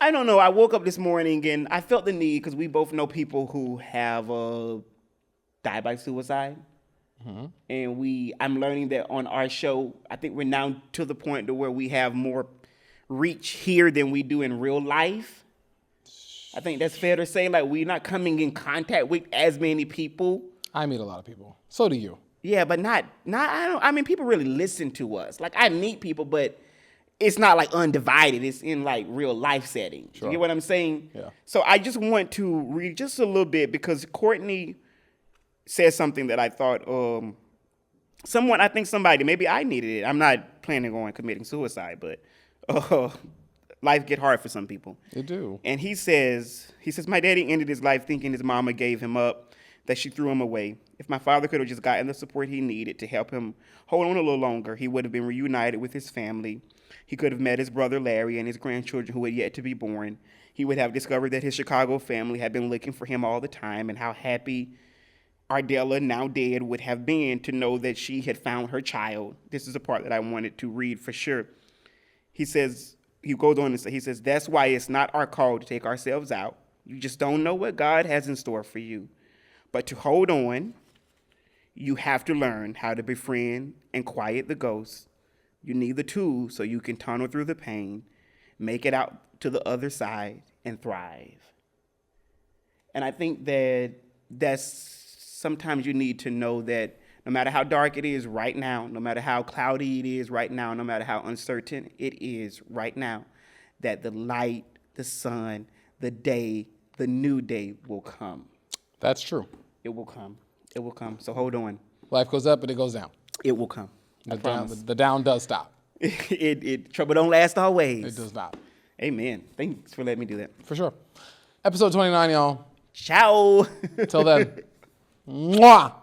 I don't know. I woke up this morning and I felt the need because we both know people who have died by suicide. And I'm learning that on our show, I think we're now to the point to where we have more reach here than we do in real life. I think that's fair to say. Like, we're not coming in contact with as many people. I meet a lot of people. So do you. Yeah, but I mean, people really listen to us. Like, I meet people, but it's not like undivided. It's in like real life settings. Sure. You get what I'm saying? Yeah. So I just want to read just a little bit because Courtney said something that I thought, I think somebody, maybe I needed it. I'm not planning on committing suicide, but life get hard for some people. They do. And he says, my daddy ended his life thinking his mama gave him up, that she threw him away. If my father could have just gotten the support he needed to help him hold on a little longer, he would have been reunited with his family. He could have met his brother Larry and his grandchildren who had yet to be born. He would have discovered that his Chicago family had been looking for him all the time, and how happy Ardella, now dead, would have been to know that she had found her child. This is a part that I wanted to read for sure. He goes on to say, he says, that's why it's not our call to take ourselves out. You just don't know what God has in store for you. But to hold on, you have to learn how to befriend and quiet the ghosts. You need the tools so you can tunnel through the pain, make it out to the other side, and thrive. And I think that's sometimes you need to know that no matter how dark it is right now, no matter how cloudy it is right now, no matter how uncertain it is right now, that the light, the sun, the day, the new day will come. That's true. It will come. It will come. So hold on. Life goes up and it goes down. It will come. The down does stop. Trouble don't last always. It does not. Amen. Thanks for letting me do that. For sure. Episode 29, y'all. Ciao. Till then. Mwah.